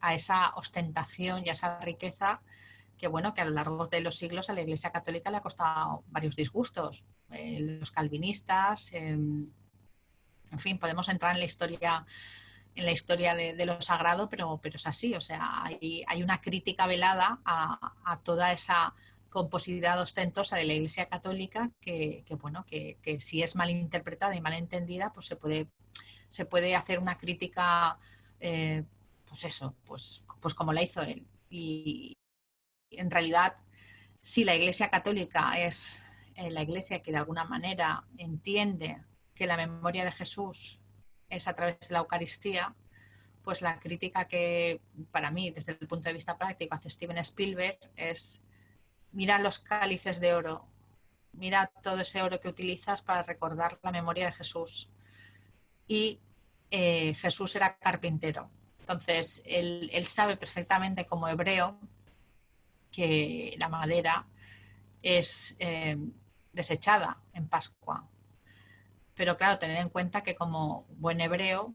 a esa ostentación y a esa riqueza que, bueno, que a lo largo de los siglos a la Iglesia Católica le ha costado varios disgustos. Los calvinistas, en fin, podemos entrar en la historia de lo sagrado, pero es así. O sea, hay una crítica velada a toda esa pomposidad ostentosa de la Iglesia Católica bueno, que si es mal interpretada y mal entendida, pues se puede hacer una crítica, pues eso, pues como la hizo él. Y en realidad, si la Iglesia Católica es la Iglesia que de alguna manera entiende que la memoria de Jesús es a través de la Eucaristía, pues la crítica que para mí, desde el punto de vista práctico, hace Steven Spielberg es: mira los cálices de oro, mira todo ese oro que utilizas para recordar la memoria de Jesús. Y Jesús era carpintero. Entonces, él sabe perfectamente como hebreo que la madera es desechada en Pascua. Pero claro, tener en cuenta que como buen hebreo,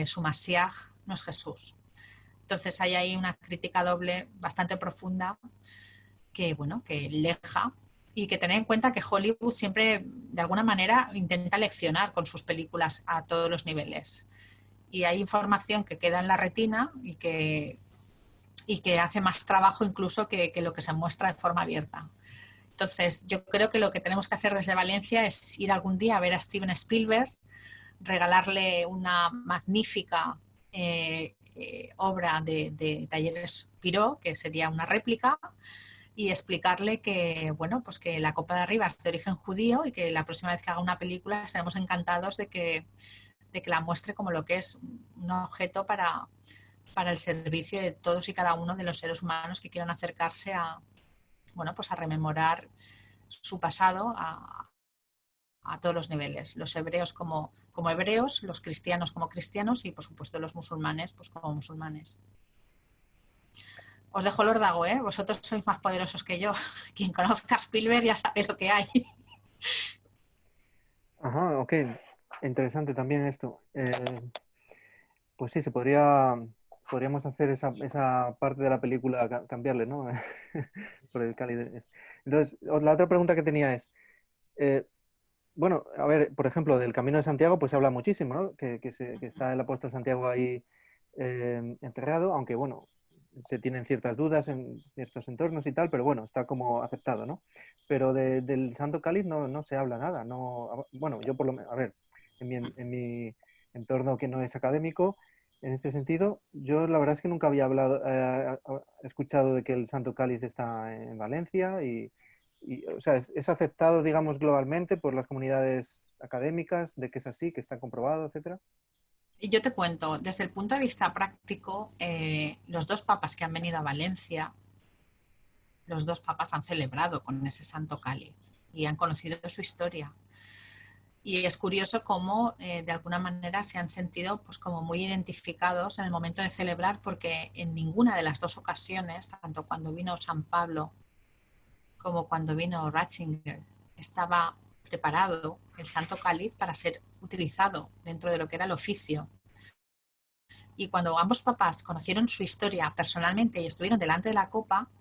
su Mashiach no es Jesús. Entonces hay ahí una crítica doble bastante profunda que, bueno, que leja, y que tener en cuenta que Hollywood siempre, de alguna manera, intenta leccionar con sus películas a todos los niveles. Y hay información que queda en la retina y que hace más trabajo incluso que lo que se muestra de forma abierta. Entonces, yo creo que lo que tenemos que hacer desde Valencia es ir algún día a ver a Steven Spielberg, regalarle una magnífica obra de Talleres Piró, que sería una réplica, y explicarle que, bueno, pues que la Copa de Arriba es de origen judío y que la próxima vez que haga una película estaremos encantados de que la muestre como lo que es un objeto para el servicio de todos y cada uno de los seres humanos que quieran acercarse a, bueno, pues a rememorar su pasado a todos los niveles. Los hebreos como hebreos, los cristianos como cristianos y, por supuesto, los musulmanes pues como musulmanes. Os dejo el órdago, ¿eh? Vosotros sois más poderosos que yo. Quien conozca a Spielberg ya sabe lo que hay. Ajá, ok. Interesante también esto. Pues sí, podríamos hacer esa parte de la película, cambiarle, ¿no? Por el cáliz. Entonces, la otra pregunta que tenía es, bueno, a ver, por ejemplo, del Camino de Santiago, pues se habla muchísimo, ¿no? Que está el apóstol Santiago ahí enterrado, aunque bueno, se tienen ciertas dudas en ciertos entornos y tal, pero bueno, está como aceptado, ¿no? Pero del Santo Cáliz no se habla nada, no, bueno, yo por lo menos, a ver, en mi entorno que no es académico, en este sentido, yo la verdad es que nunca había escuchado de que el Santo Cáliz está en Valencia o sea, es aceptado, digamos, globalmente por las comunidades académicas de que es así, que está comprobado, etcétera. Y yo te cuento, desde el punto de vista práctico, los dos papas que han venido a Valencia, los dos papas han celebrado con ese Santo Cáliz y han conocido su historia. Y es curioso cómo de alguna manera se han sentido pues como muy identificados en el momento de celebrar, porque en ninguna de las dos ocasiones, tanto cuando vino San Pablo como cuando vino Ratzinger, estaba preparado el Santo Cáliz para ser utilizado dentro de lo que era el oficio. Y cuando ambos papas conocieron su historia personalmente y estuvieron delante de la copa,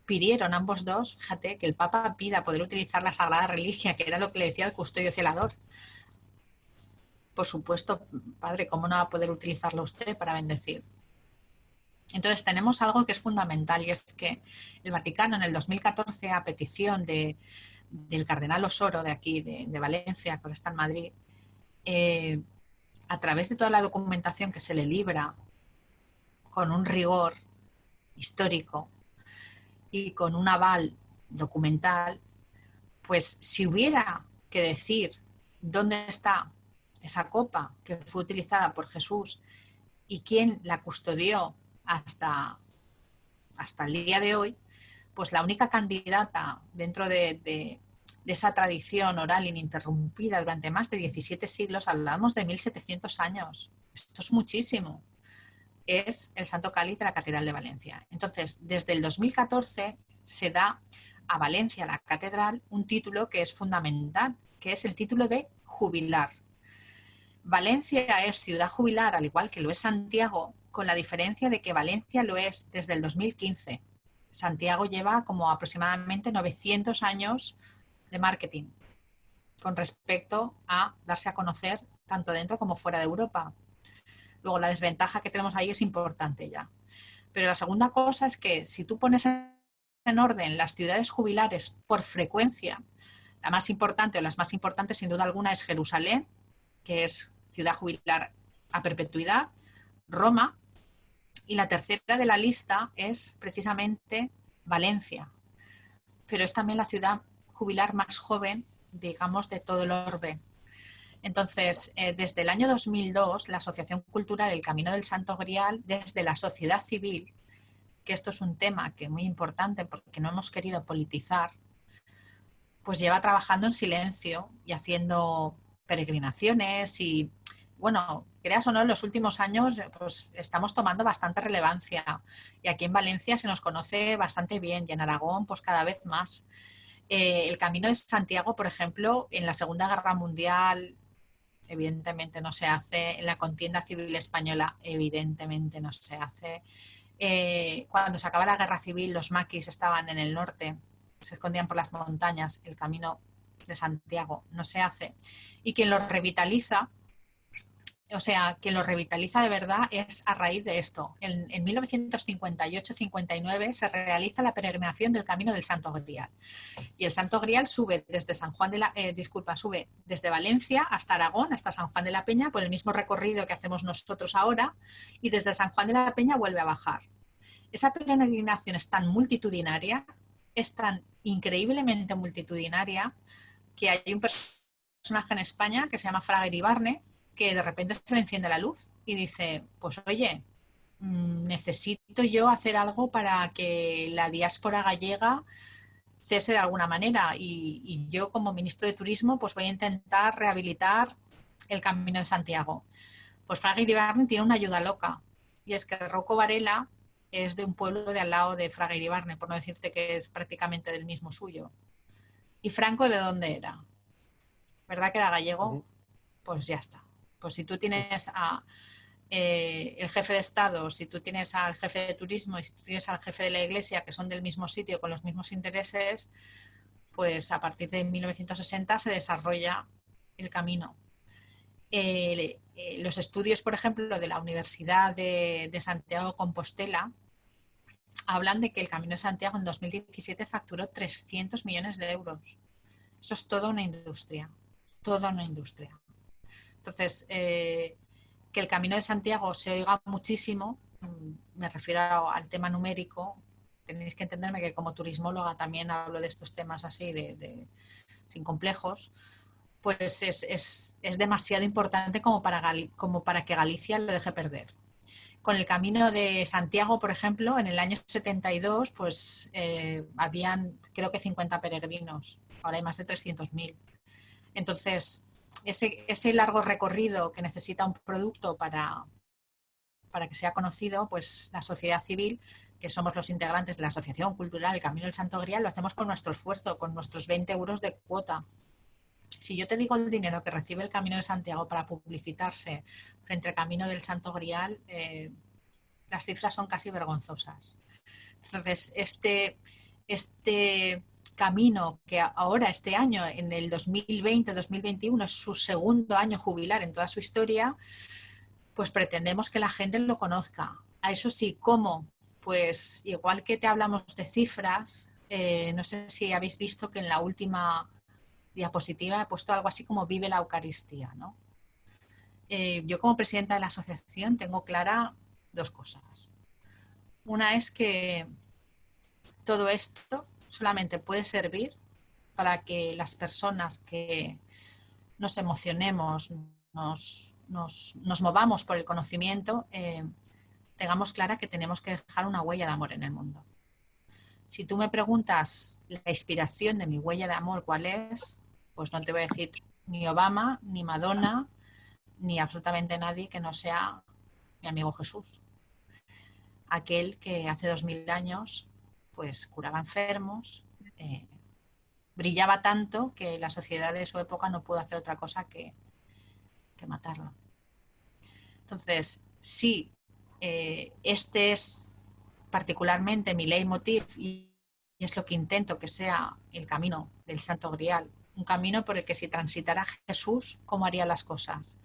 pidieron ambos dos, fíjate, que el papa pida poder utilizar la Sagrada Reliquia, que era lo que le decía el custodio celador. Por supuesto, padre, ¿cómo no va a poder utilizarlo usted para bendecir? Entonces tenemos algo que es fundamental, y es que el Vaticano en el 2014, a petición del cardenal Osoro de aquí, de Valencia, que ahora está en Madrid, a través de toda la documentación que se le libra con un rigor histórico y con un aval documental, pues si hubiera que decir dónde está esa copa que fue utilizada por Jesús y quién la custodió hasta el día de hoy, pues la única candidata dentro de esa tradición oral ininterrumpida durante más de 17 siglos, hablamos de 1700 años, esto es muchísimo, es el Santo Cáliz de la Catedral de Valencia. Entonces, desde el 2014 se da a Valencia, la catedral, un título que es fundamental, que es el título de jubilar. Valencia es ciudad jubilar, al igual que lo es Santiago, con la diferencia de que Valencia lo es desde el 2015. Santiago lleva como aproximadamente 900 años de marketing con respecto a darse a conocer tanto dentro como fuera de Europa. Luego, la desventaja que tenemos ahí es importante ya. Pero la segunda cosa es que si tú pones en en orden las ciudades jubilares por frecuencia, la más importante o las más importantes sin duda alguna es Jerusalén, que es ciudad jubilar a perpetuidad, Roma, y la tercera de la lista es precisamente Valencia, pero es también la ciudad jubilar más joven, digamos, de todo el orbe. Entonces, desde el año 2002, la Asociación Cultural El Camino del Santo Grial, desde la sociedad civil, que esto es un tema que es muy importante porque no hemos querido politizar, pues lleva trabajando en silencio y haciendo peregrinaciones y, bueno, creas o no, en los últimos años pues estamos tomando bastante relevancia y aquí en Valencia se nos conoce bastante bien y en Aragón pues cada vez más. El Camino de Santiago, por ejemplo, en la Segunda Guerra Mundial evidentemente no se hace, en la contienda civil española evidentemente no se hace. Cuando se acaba la guerra civil los maquis estaban en el norte, se escondían por las montañas, el Camino de Santiago no se hace. Y quien lo revitaliza, o sea, quien lo revitaliza de verdad es a raíz de esto. En 1958-59 se realiza la peregrinación del Camino del Santo Grial. Y el Santo Grial sube desde sube desde Valencia hasta Aragón, hasta San Juan de la Peña, por el mismo recorrido que hacemos nosotros ahora, y desde San Juan de la Peña vuelve a bajar. Esa peregrinación es tan multitudinaria, es tan increíblemente multitudinaria, que hay un personaje en España que se llama Fraga Iribarne, que de repente se le enciende la luz y dice, pues oye, necesito yo hacer algo para que la diáspora gallega cese de alguna manera y yo como ministro de Turismo pues voy a intentar rehabilitar el Camino de Santiago. Pues Fraga Iribarne tiene una ayuda loca y es que Rocco Varela es de un pueblo de al lado de Fraga Iribarne, por no decirte que es prácticamente del mismo suyo. ¿Y Franco de dónde era? ¿Verdad que era gallego? Pues ya está. Pues si tú tienes a el jefe de Estado, si tú tienes al jefe de turismo y si tú tienes al jefe de la iglesia que son del mismo sitio con los mismos intereses, pues a partir de 1960 se desarrolla el camino. Los estudios, por ejemplo, de la Universidad de Santiago de Compostela hablan de que el Camino de Santiago en 2017 facturó 300 millones de euros. Eso es toda una industria, toda una industria. Entonces, que el Camino de Santiago se oiga muchísimo, me refiero al tema numérico, tenéis que entenderme que como turismóloga también hablo de estos temas así, sin complejos, pues es demasiado importante como para que Galicia lo deje perder. Con el Camino de Santiago, por ejemplo, en el año 72, pues habían creo que 50 peregrinos, ahora hay más de 300.000. Entonces, ese largo recorrido que necesita un producto para que sea conocido, pues la sociedad civil, que somos los integrantes de la Asociación Cultural El Camino del Santo Grial, lo hacemos con nuestro esfuerzo, con nuestros 20 euros de cuota. Si yo te digo el dinero que recibe el Camino de Santiago para publicitarse frente al Camino del Santo Grial, las cifras son casi vergonzosas. Entonces, este camino que ahora, este año, en el 2020-2021, es su segundo año jubilar en toda su historia, pues pretendemos que la gente lo conozca. A eso sí, ¿cómo? Pues igual que te hablamos de cifras, no sé si habéis visto que en la última diapositiva he puesto algo así como vive la Eucaristía, ¿no? Yo como presidenta de la asociación tengo clara dos cosas. Una es que todo esto solamente puede servir para que las personas que nos emocionemos, nos movamos por el conocimiento, tengamos clara que tenemos que dejar una huella de amor en el mundo. Si tú me preguntas la inspiración de mi huella de amor, ¿cuál es? Pues no te voy a decir ni Obama, ni Madonna, ni absolutamente nadie que no sea mi amigo Jesús. Aquel que hace 2000 años pues curaba enfermos, brillaba tanto que la sociedad de su época no pudo hacer otra cosa que matarlo. Entonces, sí, este es particularmente mi leitmotiv y es lo que intento que sea el camino del Santo Grial, un camino por el que si transitara Jesús, ¿cómo haría las cosas?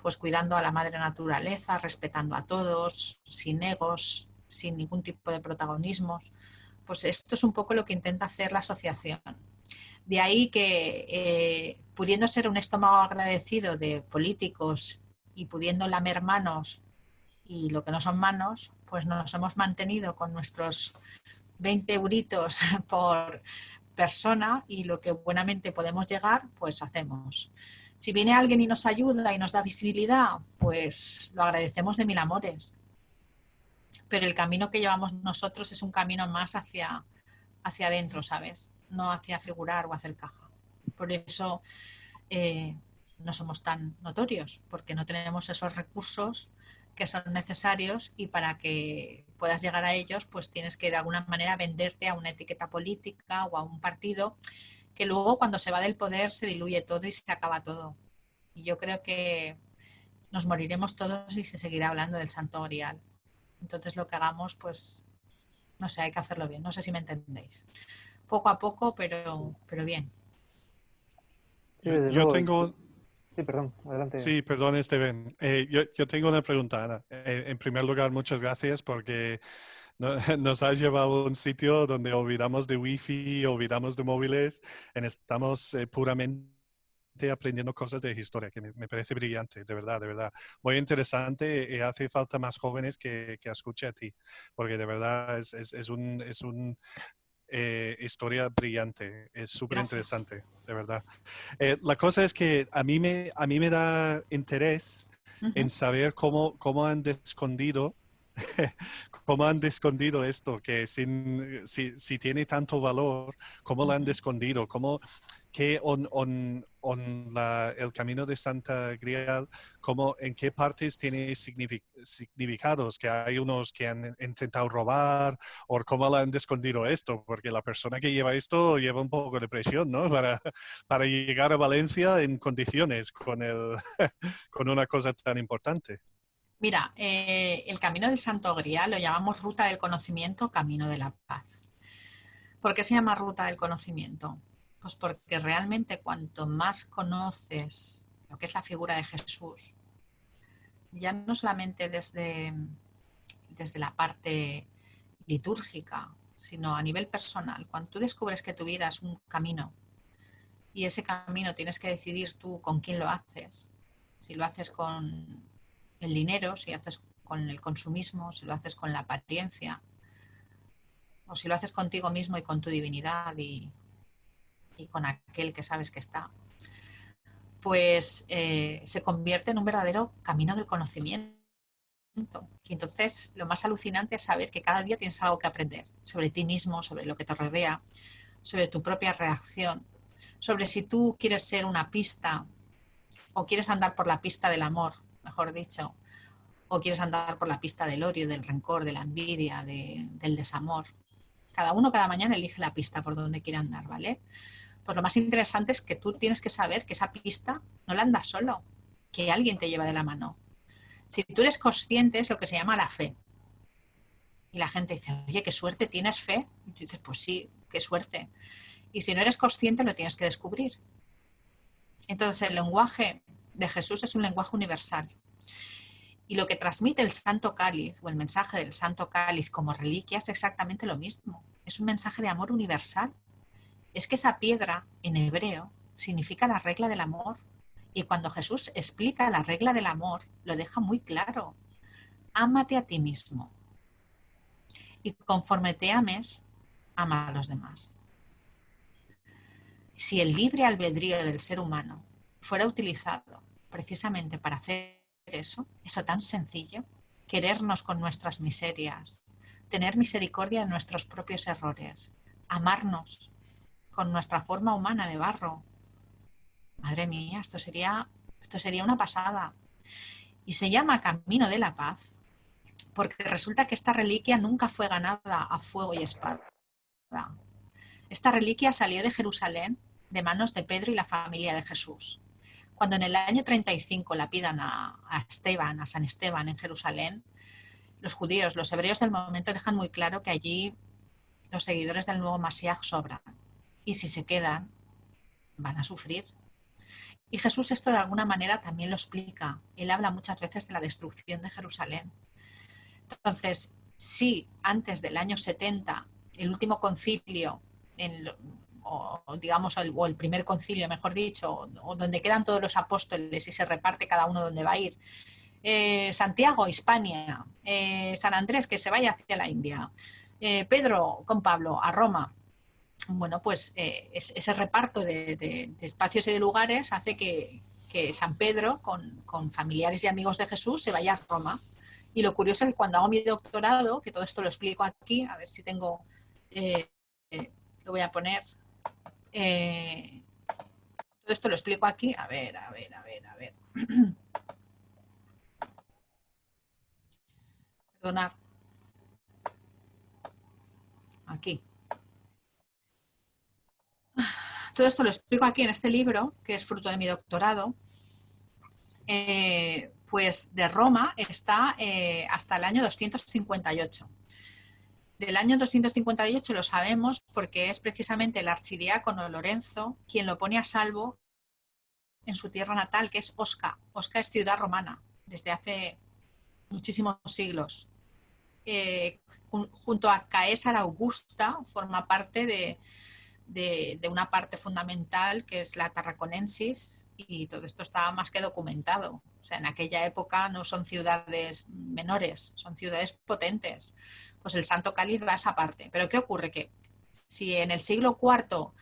Pues cuidando a la madre naturaleza, respetando a todos, sin egos, sin ningún tipo de protagonismos, Pues esto es un poco lo que intenta hacer la asociación. De ahí que, pudiendo ser un estómago agradecido de políticos y pudiendo lamer manos y lo que no son manos, pues nos hemos mantenido con nuestros 20 euritos por persona y lo que buenamente podemos llegar, pues hacemos. Si viene alguien y nos ayuda y nos da visibilidad, pues lo agradecemos de mil amores. Pero el camino que llevamos nosotros es un camino más hacia adentro, ¿sabes? No hacia figurar o hacer caja. Por eso no somos tan notorios, porque no tenemos esos recursos que son necesarios y para que puedas llegar a ellos, pues tienes que de alguna manera venderte a una etiqueta política o a un partido que luego cuando se va del poder se diluye todo y se acaba todo. Y yo creo que nos moriremos todos y se seguirá hablando del Santo Grial. Entonces lo que hagamos, pues, no sé, hay que hacerlo bien. No sé si me entendéis. Poco a poco, pero bien. Sí, desde Yo luego. tengo, Sí, perdón, adelante. sí, perdón, Steven. Yo tengo una pregunta, Ana. En primer lugar, muchas gracias porque nos has llevado a un sitio donde olvidamos de wifi, olvidamos de móviles, estamos puramente aprendiendo cosas de historia, que me parece brillante, de verdad, de verdad. Muy interesante y hace falta más jóvenes que escuchen a ti, porque de verdad es un historia brillante, es súper interesante, de verdad. La cosa es que a mí me da interés en saber cómo han escondido cómo han escondido esto, que si tiene tanto valor, cómo lo han escondido, que el camino de Santa Grial, en qué partes tiene significados, que hay unos que han intentado robar, o cómo lo han escondido esto, porque la persona que lleva esto lleva un poco de presión, ¿no? Para llegar a Valencia en condiciones con una cosa tan importante. Mira, el camino del Santo Grial lo llamamos ruta del conocimiento, camino de la paz. ¿Por qué se llama ruta del conocimiento? Pues porque realmente cuanto más conoces lo que es la figura de Jesús, ya no solamente desde la parte litúrgica, sino a nivel personal, cuando tú descubres que tu vida es un camino y ese camino tienes que decidir tú con quién lo haces, si lo haces con el dinero, si lo haces con el consumismo, si lo haces con la apariencia, o si lo haces contigo mismo y con tu divinidad y con aquel que sabes que está, pues se convierte en un verdadero camino del conocimiento. Y entonces lo más alucinante es saber que cada día tienes algo que aprender sobre ti mismo, sobre lo que te rodea, sobre tu propia reacción, sobre si tú quieres ser una pista o quieres andar por la pista del amor, mejor dicho, o quieres andar por la pista del odio, del rencor, de la envidia, del desamor. Cada uno cada mañana elige la pista por donde quiere andar, ¿vale? Pues lo más interesante es que tú tienes que saber que esa pista no la andas solo, que alguien te lleva de la mano. Si tú eres consciente es lo que se llama la fe. Y la gente dice, oye, qué suerte, ¿tienes fe? Y tú dices, pues sí, qué suerte. Y si no eres consciente lo tienes que descubrir. Entonces el lenguaje de Jesús es un lenguaje universal. Y lo que transmite el Santo Cáliz o el mensaje del Santo Cáliz como reliquia es exactamente lo mismo. Es un mensaje de amor universal. Es que esa piedra en hebreo significa la regla del amor. Y cuando Jesús explica la regla del amor, lo deja muy claro. Ámate a ti mismo. Y conforme te ames, ama a los demás. Si el libre albedrío del ser humano fuera utilizado precisamente para hacer eso tan sencillo, querernos con nuestras miserias, tener misericordia de nuestros propios errores, amarnos con nuestra forma humana de barro. Madre mía, esto sería una pasada. Y se llama Camino de la Paz porque resulta que esta reliquia nunca fue ganada a fuego y espada. Esta reliquia salió de Jerusalén de manos de Pedro y la familia de Jesús. Cuando en el año 35 lapidan a San Esteban en Jerusalén, los judíos, los hebreos del momento dejan muy claro que allí los seguidores del nuevo Mashiach sobran. Y si se quedan, van a sufrir. Y Jesús esto de alguna manera también lo explica. Él habla muchas veces de la destrucción de Jerusalén. Entonces, si antes del año 70 el último concilio, digamos, o el primer concilio, mejor dicho, o donde quedan todos los apóstoles y se reparte cada uno donde va a ir. Santiago, Hispania. San Andrés, que se vaya hacia la India. Pedro con Pablo a Roma. Bueno, pues ese reparto de espacios y de lugares hace que San Pedro, con familiares y amigos de Jesús, se vaya a Roma. Y lo curioso es que cuando hago mi doctorado, que todo esto lo explico aquí, a ver si tengo, lo voy a poner, todo esto lo explico aquí, a ver. Perdonar. Aquí. Todo esto lo explico aquí en este libro, que es fruto de mi doctorado. Pues de Roma está hasta el año 258. Del año 258 lo sabemos porque es precisamente el archidiácono Lorenzo quien lo pone a salvo en su tierra natal, que es Osca. Osca es ciudad romana desde hace muchísimos siglos. Junto a Caesar Augusta forma parte de una parte fundamental que es la Tarraconensis, y todo esto está más que documentado. O sea, en aquella época no son ciudades menores, son ciudades potentes. Pues el Santo Cáliz va a esa parte. Pero ¿qué ocurre? Que si en el siglo IV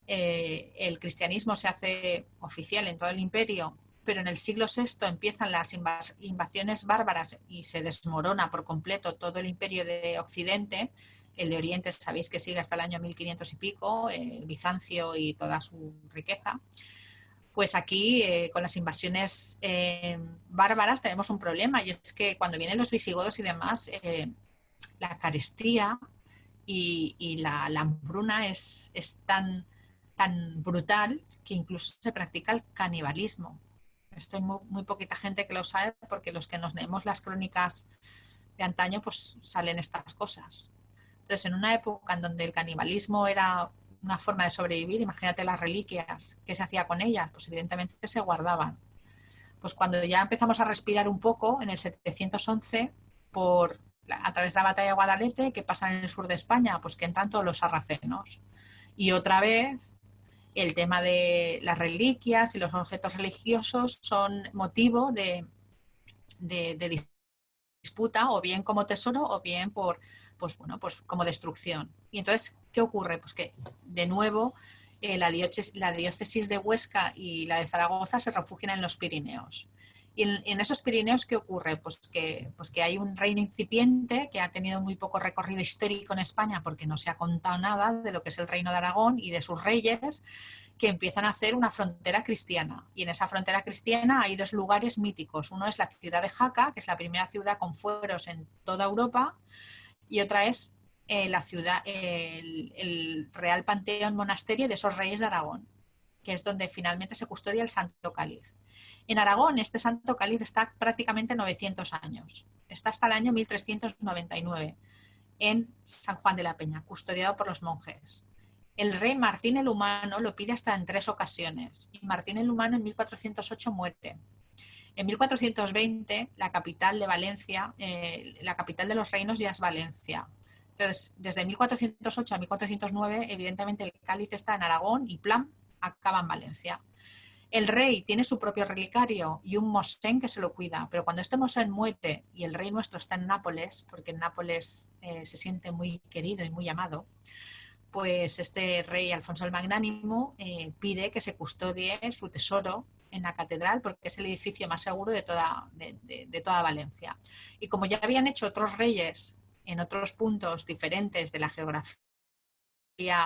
el cristianismo se hace oficial en todo el imperio, pero en el siglo VI empiezan las invasiones bárbaras y se desmorona por completo todo el imperio de Occidente. El de Oriente sabéis que sigue hasta el año 1500 y pico, Bizancio y toda su riqueza. Pues aquí, con las invasiones bárbaras, tenemos un problema, y es que cuando vienen los visigodos y demás, la carestía y la hambruna es tan brutal que incluso se practica el canibalismo. Esto hay muy poquita gente que lo sabe, porque los que nos leemos las crónicas de antaño, pues salen estas cosas. Entonces, en una época en donde el canibalismo era una forma de sobrevivir, imagínate las reliquias, ¿qué se hacía con ellas? Pues evidentemente se guardaban. Pues cuando ya empezamos a respirar un poco, en el 711, a través de la batalla de Guadalete, ¿qué pasa en el sur de España? Pues que entran todos los sarracenos. Y otra vez, el tema de las reliquias y los objetos religiosos son motivo de disputa, o bien como tesoro, o bien pues como destrucción. Y entonces, ¿qué ocurre? Pues que, de nuevo, la diócesis de Huesca y la de Zaragoza se refugian en los Pirineos. Y en esos Pirineos, ¿qué ocurre? Pues que hay un reino incipiente que ha tenido muy poco recorrido histórico en España, porque no se ha contado nada de lo que es el reino de Aragón y de sus reyes, que empiezan a hacer una frontera cristiana. Y en esa frontera cristiana hay dos lugares míticos. Uno es la ciudad de Jaca, que es la primera ciudad con fueros en toda Europa, y otra es la ciudad, el Real Panteón Monasterio de esos reyes de Aragón, que es donde finalmente se custodia el Santo Cáliz. En Aragón, este Santo Cáliz está prácticamente 900 años. Está hasta el año 1399 en San Juan de la Peña, custodiado por los monjes. El rey Martín el Humano lo pide hasta en 3 ocasiones, y Martín el Humano en 1408 muere. En 1420, la capital de Valencia, la capital de los reinos ya es Valencia. Entonces, desde 1408 a 1409, evidentemente el cáliz está en Aragón y ¡plam!, acaba en Valencia. El rey tiene su propio relicario y un mosén que se lo cuida, pero cuando este mosén muere y el rey nuestro está en Nápoles, porque en Nápoles se siente muy querido y muy amado, pues este rey Alfonso el Magnánimo pide que se custodie su tesoro en la catedral, porque es el edificio más seguro de toda Valencia. Y como ya habían hecho otros reyes en otros puntos diferentes de la geografía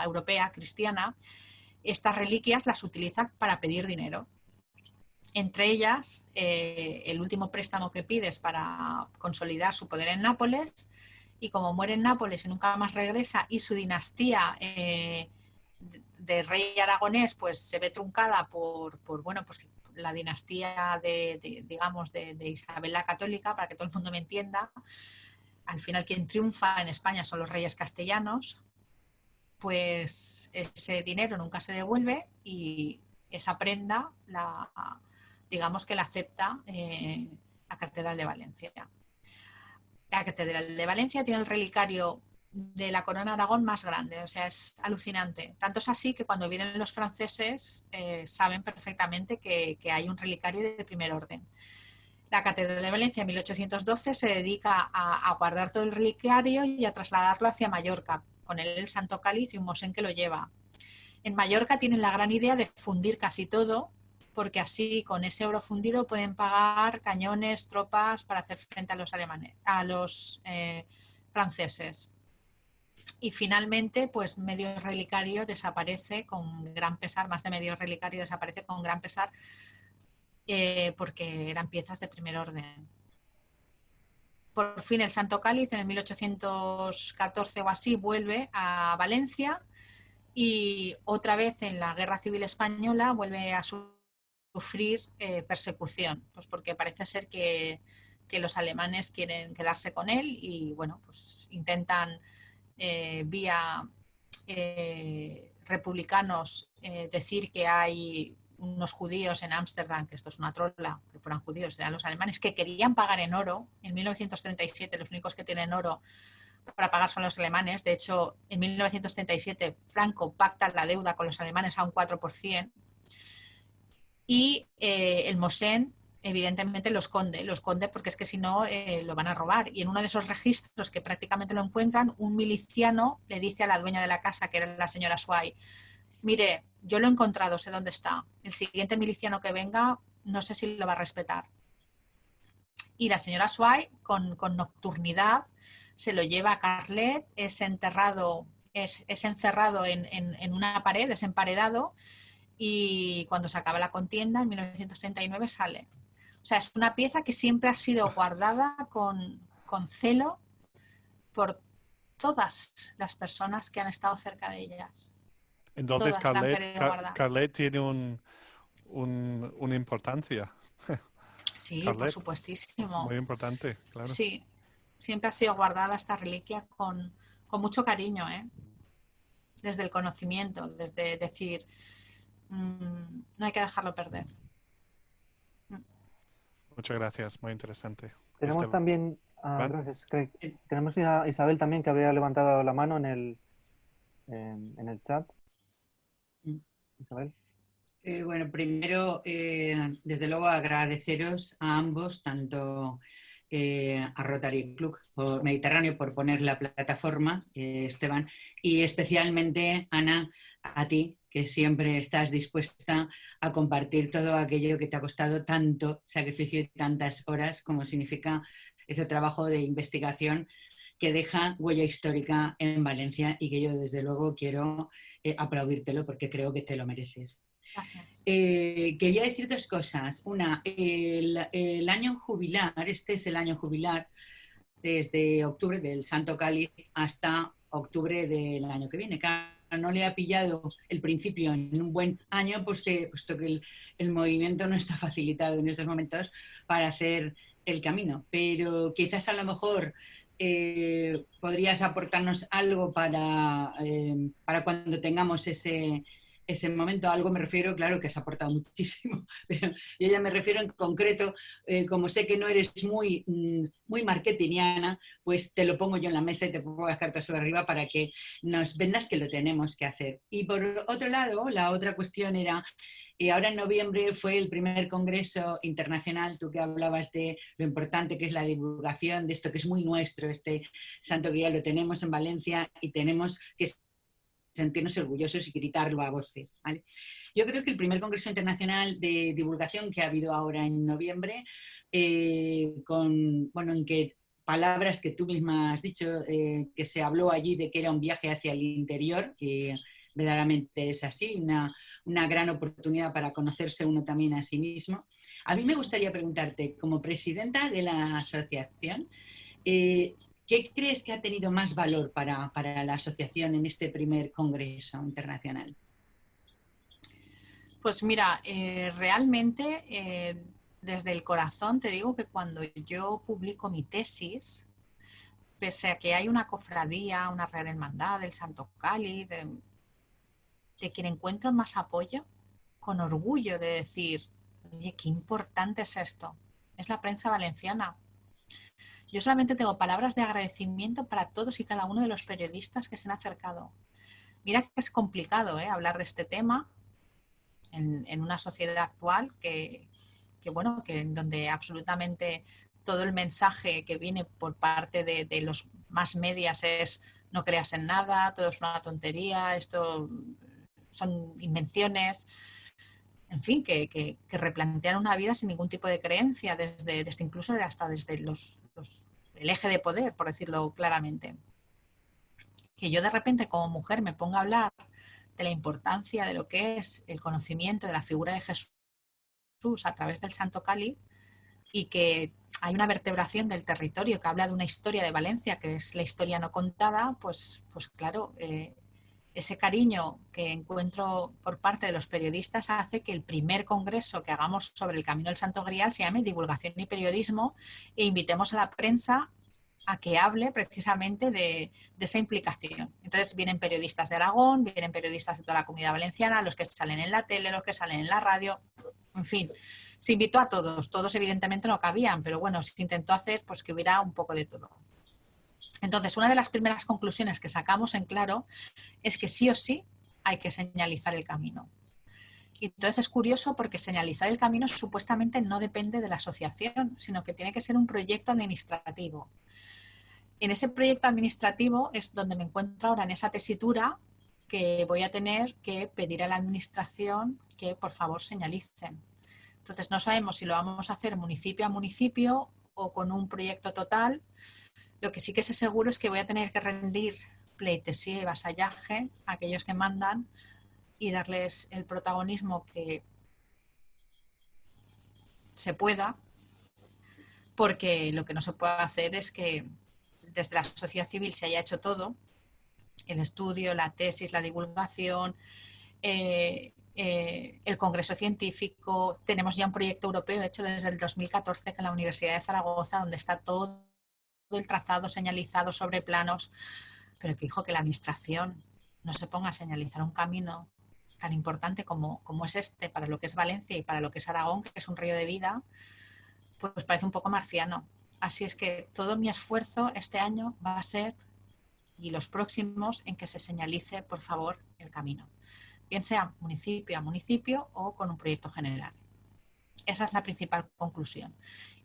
europea cristiana, estas reliquias las utilizan para pedir dinero. Entre ellas, el último préstamo que pides para consolidar su poder en Nápoles, y como muere en Nápoles y nunca más regresa, y su dinastía de rey aragonés pues se ve truncada por la dinastía de Isabel la Católica, para que todo el mundo me entienda. Al final, quien triunfa en España son los reyes castellanos. Pues ese dinero nunca se devuelve, y esa prenda digamos que la acepta la Catedral de Valencia. La Catedral de Valencia tiene el relicario de la corona de Aragón más grande, o sea, es alucinante. Tanto es así que cuando vienen los franceses saben perfectamente que hay un relicario de primer orden. La Catedral de Valencia en 1812 se dedica a guardar todo el relicario y a trasladarlo hacia Mallorca, con el Santo Cáliz y un mosén que lo lleva. En Mallorca tienen la gran idea de fundir casi todo, porque así con ese oro fundido pueden pagar cañones, tropas para hacer frente a los alemanes, a los franceses. Y finalmente, pues medio relicario desaparece con gran pesar, más de medio relicario desaparece con gran pesar, porque eran piezas de primer orden. Por fin el Santo Cáliz en el 1814 o así vuelve a Valencia y otra vez en la Guerra Civil Española vuelve a sufrir persecución, pues porque parece ser que los alemanes quieren quedarse con él y bueno, pues intentan vía republicanos decir que hay unos judíos en Ámsterdam, que esto es una trola, que fueran judíos, eran los alemanes, que querían pagar en oro. En 1937 los únicos que tienen oro para pagar son los alemanes. De hecho, en 1937 Franco pacta la deuda con los alemanes a un 4%. Y el Mosén, evidentemente, lo esconde porque es que si no lo van a robar. Y en uno de esos registros que prácticamente lo encuentran, un miliciano le dice a la dueña de la casa, que era la señora Sway, mire, yo lo he encontrado, sé dónde está. El siguiente miliciano que venga, no sé si lo va a respetar. Y la señora Sway, con nocturnidad, se lo lleva a Carlet, es encerrado en una pared, es emparedado, y cuando se acaba la contienda, en 1939, sale. O sea, es una pieza que siempre ha sido guardada con celo por todas las personas que han estado cerca de ellas. Entonces, Todas la han querido guardar. Carlet tiene una importancia. Sí, por Carlet, supuestísimo. muy importante, claro. Sí, siempre ha sido guardada esta reliquia con mucho cariño, ¿eh? Desde el conocimiento, desde decir, no hay que dejarlo perder. Muchas gracias, muy interesante. Tenemos también, Iván. gracias, Craig. Tenemos a Isabel también que había levantado la mano en el chat. Isabel. Bueno, primero, desde luego agradeceros a ambos, tanto a Rotary Club Mediterráneo por poner la plataforma, Esteban, y especialmente, Ana, a ti, que siempre estás dispuesta a compartir todo aquello que te ha costado tanto sacrificio y tantas horas, como significa ese trabajo de investigación que deja huella histórica en Valencia y que yo desde luego quiero aplaudírtelo porque creo que te lo mereces. Quería decir dos cosas. Una, el año jubilar, este es el año jubilar desde octubre del Santo Cáliz hasta octubre del año que viene. Claro, no le ha pillado el principio en un buen año, puesto que el movimiento no está facilitado en estos momentos para hacer el camino. Pero quizás a lo mejor podrías aportarnos algo para cuando tengamos ese momento. Algo me refiero, claro que has aportado muchísimo, pero yo ya me refiero en concreto, como sé que no eres muy marketingiana, pues te lo pongo yo en la mesa y te pongo las cartas sobre arriba para que nos vendas que lo tenemos que hacer. Y por otro lado, la otra cuestión era, ahora en noviembre fue el primer congreso internacional, tú que hablabas de lo importante que es la divulgación de esto que es muy nuestro, este Santo Grial lo tenemos en Valencia y tenemos que sentirnos orgullosos y gritarlo a voces, ¿vale? Yo creo que el primer Congreso Internacional de Divulgación que ha habido ahora en noviembre, en que palabras que tú misma has dicho, que se habló allí de que era un viaje hacia el interior, que verdaderamente es así, una gran oportunidad para conocerse uno también a sí mismo. A mí me gustaría preguntarte, como presidenta de la asociación, ¿qué crees que ha tenido más valor para la asociación en este primer congreso internacional? Pues mira, realmente desde el corazón te digo que cuando yo publico mi tesis, pese a que hay una cofradía, una Real Hermandad, el Santo Cáliz, de quien encuentro más apoyo, con orgullo de decir, oye, qué importante es esto, es la prensa valenciana. Yo solamente tengo palabras de agradecimiento para todos y cada uno de los periodistas que se han acercado. Mira que es complicado, hablar de este tema en una sociedad actual que en donde absolutamente todo el mensaje que viene por parte de los más medias es no creas en nada, todo es una tontería, esto son invenciones, en fin, que replantean una vida sin ningún tipo de creencia, desde incluso hasta desde el eje de poder, por decirlo claramente. Que yo de repente como mujer me ponga a hablar de la importancia de lo que es el conocimiento de la figura de Jesús a través del Santo Cáliz, y que hay una vertebración del territorio que habla de una historia de Valencia, que es la historia no contada, pues claro, ese cariño que encuentro por parte de los periodistas hace que el primer congreso que hagamos sobre el Camino del Santo Grial se llame Divulgación y Periodismo, e invitemos a la prensa a que hable precisamente de esa implicación. Entonces vienen periodistas de Aragón, vienen periodistas de toda la Comunidad Valenciana, los que salen en la tele, los que salen en la radio, en fin. Se invitó a todos evidentemente no cabían, pero bueno, se intentó hacer pues que hubiera un poco de todo. Entonces, una de las primeras conclusiones que sacamos en claro es que sí o sí hay que señalizar el camino. Y entonces es curioso porque señalizar el camino supuestamente no depende de la asociación, sino que tiene que ser un proyecto administrativo. En ese proyecto administrativo es donde me encuentro ahora, en esa tesitura, que voy a tener que pedir a la administración que por favor señalicen. Entonces no sabemos si lo vamos a hacer municipio a municipio o con un proyecto total. Lo que sí que sé seguro es que voy a tener que rendir pleitesía y vasallaje a aquellos que mandan y darles el protagonismo que se pueda, porque lo que no se puede hacer es que desde la sociedad civil se haya hecho todo, el estudio, la tesis, la divulgación, el congreso científico. Tenemos ya un proyecto europeo hecho desde el 2014 en la Universidad de Zaragoza, donde está todo el trazado señalizado sobre planos, pero que la administración no se ponga a señalizar un camino tan importante como es este para lo que es Valencia y para lo que es Aragón, que es un río de vida, pues parece un poco marciano. Así es que todo mi esfuerzo este año va a ser, y los próximos, en que se señalice, por favor, el camino, bien sea municipio a municipio o con un proyecto general. Esa es la principal conclusión,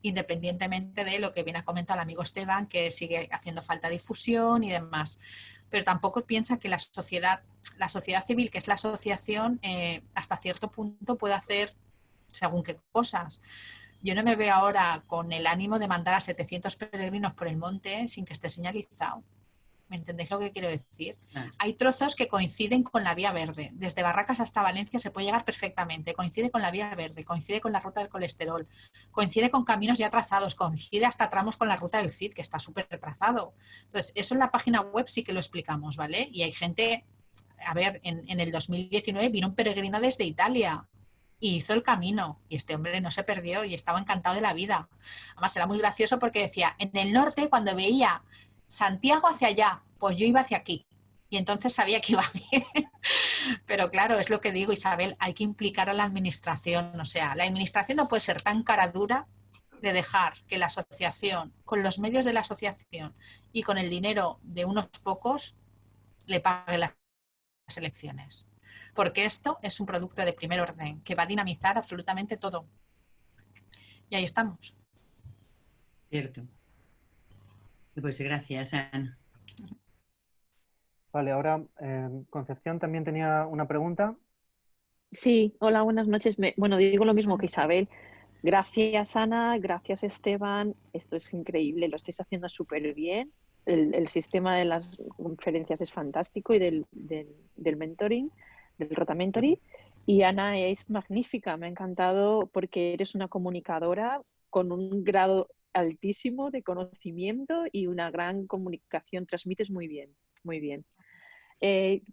independientemente de lo que viene a comentar el amigo Esteban, que sigue haciendo falta difusión y demás. Pero tampoco piensa que la sociedad civil, que es la asociación, hasta cierto punto puede hacer según qué cosas. Yo no me veo ahora con el ánimo de mandar a 700 peregrinos por el monte sin que esté señalizado. ¿Me entendéis lo que quiero decir? Hay trozos que coinciden con la vía verde. Desde Barracas hasta Valencia se puede llegar perfectamente. Coincide con la vía verde, coincide con la ruta del colesterol, coincide con caminos ya trazados, coincide hasta tramos con la ruta del Cid, que está súper trazado. Entonces, eso en la página web sí que lo explicamos, ¿vale? Y hay gente, a ver, en el 2019 vino un peregrino desde Italia y hizo el camino, y este hombre no se perdió y estaba encantado de la vida. Además, era muy gracioso porque decía, en el norte, cuando veía Santiago hacia allá, pues yo iba hacia aquí. Y entonces sabía que iba bien. Pero claro, es lo que digo, Isabel, hay que implicar a la administración. O sea, la administración no puede ser tan cara dura de dejar que la asociación, con los medios de la asociación y con el dinero de unos pocos, le pague las elecciones. Porque esto es un producto de primer orden que va a dinamizar absolutamente todo. Y ahí estamos. Cierto. Pues gracias, Ana. Vale, ahora Concepción también tenía una pregunta. Sí, hola, buenas noches. Bueno, digo lo mismo que Isabel. Gracias, Ana, gracias, Esteban. Esto es increíble, lo estáis haciendo súper bien. El sistema de las conferencias es fantástico y del mentoring, del Rota Mentoring. Y Ana es magnífica, me ha encantado porque eres una comunicadora con un grado altísimo de conocimiento y una gran comunicación. Transmites muy bien, muy bien.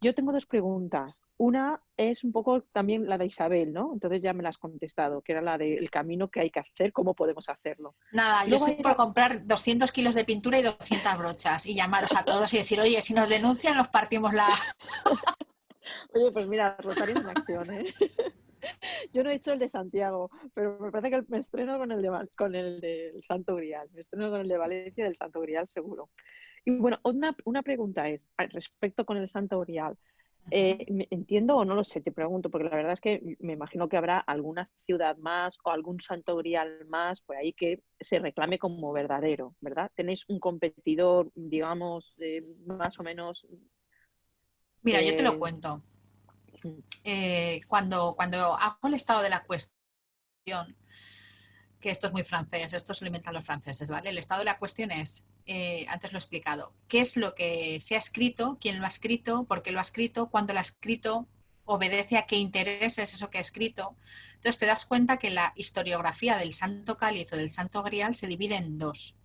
Yo tengo dos preguntas. Una es un poco también la de Isabel, ¿no? Entonces ya me la has contestado, que era la del camino que hay que hacer, cómo podemos hacerlo. Nada, yo soy por comprar 200 kilos de pintura y 200 brochas y llamaros a todos y decir, oye, si nos denuncian nos partimos la... Oye, pues mira, Rotarios en acción, ¿eh? Yo no he hecho el de Santiago, pero me parece que me estreno con con el del Santo Grial. Me estreno con el de Valencia del Santo Grial, seguro. Y bueno, una pregunta es, respecto con el Santo Grial. Entiendo o no lo sé, te pregunto, porque la verdad es que me imagino que habrá alguna ciudad más o algún Santo Grial más por ahí que se reclame como verdadero, ¿verdad? ¿Tenéis un competidor, digamos, más o menos? Mira, yo te lo cuento. Cuando hago el estado de la cuestión, que esto es muy francés, esto se lo inventan los franceses, ¿vale? El estado de la cuestión es, antes lo he explicado, qué es lo que se ha escrito, quién lo ha escrito, por qué lo ha escrito, cuándo lo ha escrito, obedece a qué interés es eso que ha escrito. Entonces te das cuenta que la historiografía del Santo Cáliz o del Santo Grial se divide en dos.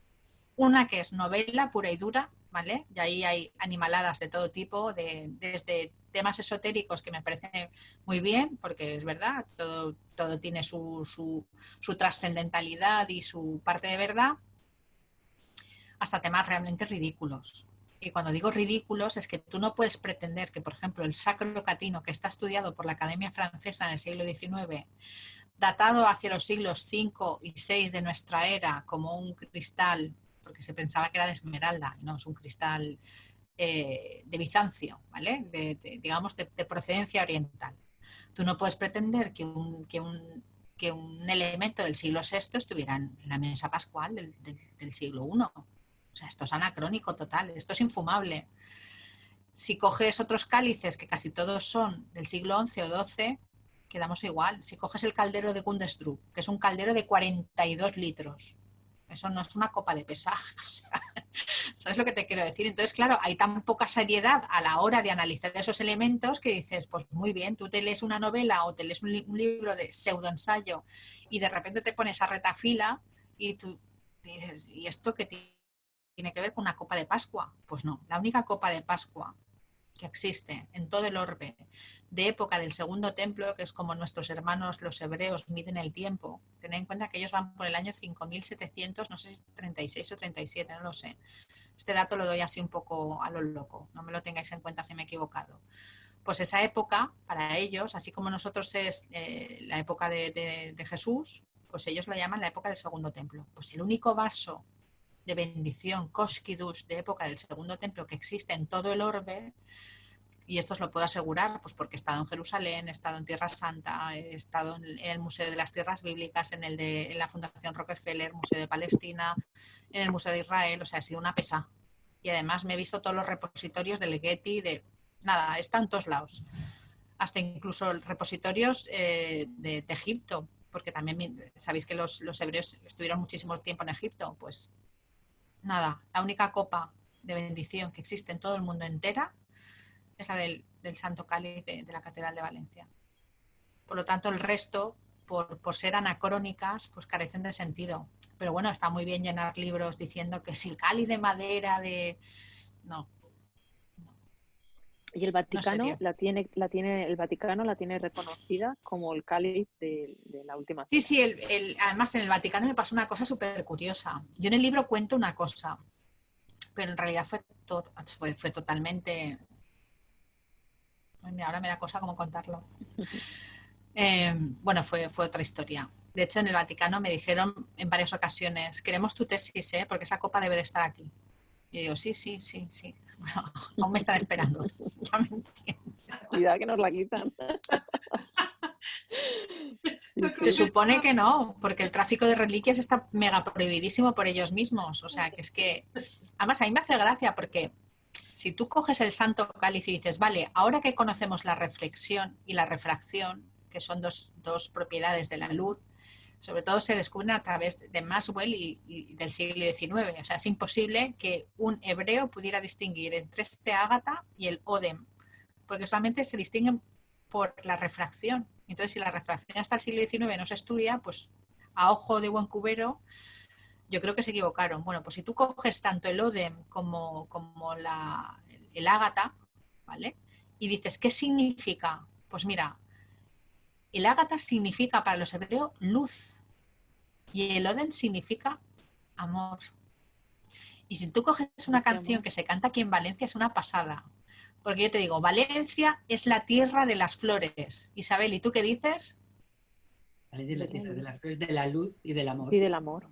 Una que es novela pura y dura, ¿vale? Y ahí hay animaladas de todo tipo, desde temas esotéricos que me parecen muy bien, porque es verdad, todo tiene su trascendentalidad y su parte de verdad, hasta temas realmente ridículos. Y cuando digo ridículos es que tú no puedes pretender que, por ejemplo, el Sacro Catino, que está estudiado por la Academia Francesa en el siglo XIX, datado hacia los siglos V y VI de nuestra era como un cristal, porque se pensaba que era de esmeralda, no, es un cristal de Bizancio, ¿vale? Digamos, de procedencia oriental. Tú no puedes pretender que un elemento del siglo VI estuviera en la mesa pascual del siglo I. O sea, esto es anacrónico total, esto es infumable. Si coges otros cálices, que casi todos son del siglo XI o XII, quedamos igual. Si coges el caldero de Gundestrup, que es un caldero de 42 litros, eso no es una copa de pesaje. O sea, ¿sabes lo que te quiero decir? Entonces, claro, hay tan poca seriedad a la hora de analizar esos elementos que dices, pues muy bien, tú te lees una novela o te lees un libro de pseudoensayo y de repente te pones a retafila y tú dices, ¿y esto qué tiene que ver con una copa de Pascua? Pues no, la única copa de Pascua que existe en todo el orbe de época del Segundo Templo, que es como nuestros hermanos los hebreos miden el tiempo. Tened en cuenta que ellos van por el año 5700, no sé si 36 o 37, no lo sé. Este dato lo doy así un poco a lo loco, no me lo tengáis en cuenta si me he equivocado. Pues esa época, para ellos, así como nosotros es la época de Jesús, pues ellos la llaman la época del Segundo Templo. Pues el único vaso de bendición, Koskidus, de época del Segundo Templo que existe en todo el orbe, y esto os lo puedo asegurar, pues porque he estado en Jerusalén, he estado en Tierra Santa, he estado en el Museo de las Tierras Bíblicas, en la Fundación Rockefeller, Museo de Palestina, en el Museo de Israel, o sea, ha sido una pesa. Y además me he visto todos los repositorios del Getty, nada, está en todos lados. Hasta incluso repositorios de Egipto, porque también sabéis que los hebreos estuvieron muchísimo tiempo en Egipto, pues nada, la única copa de bendición que existe en todo el mundo entera es la del Santo Cáliz de la Catedral de Valencia. Por lo tanto, el resto, por ser anacrónicas, pues carecen de sentido. Pero bueno, está muy bien llenar libros diciendo que si el cáliz de madera de... No. Y el Vaticano el Vaticano la tiene reconocida como el cáliz de la última cena. Sí, además en el Vaticano me pasó una cosa súper curiosa. Yo en el libro cuento una cosa, pero en realidad fue totalmente... Mira, ahora me da cosa como contarlo. Bueno, fue otra historia. De hecho, en el Vaticano me dijeron en varias ocasiones, queremos tu tesis, porque esa copa debe de estar aquí. Y yo digo, sí. Bueno, aún me están esperando. Ya me entiendes. Cuidado que nos la quitan. Se supone que no, porque el tráfico de reliquias está mega prohibidísimo por ellos mismos. O sea, que es que... Además, a mí me hace gracia porque si tú coges el Santo Cáliz y dices, vale, ahora que conocemos la reflexión y la refracción, que son dos propiedades de la luz, sobre todo se descubren a través de Maxwell y del siglo XIX. O sea, es imposible que un hebreo pudiera distinguir entre este ágata y el odem, porque solamente se distinguen por la refracción. Entonces, si la refracción hasta el siglo XIX no se estudia, pues a ojo de buen cubero, yo creo que se equivocaron. Bueno, pues si tú coges tanto el odem como el ágata, ¿vale? Y dices, ¿qué significa? Pues mira, el ágata significa para los hebreos luz y el odem significa amor. Y si tú coges una canción que se canta aquí en Valencia, es una pasada. Porque yo te digo, Valencia es la tierra de las flores. Isabel, ¿y tú qué dices? Valencia es la tierra de las flores, de la luz y del amor. Y del amor.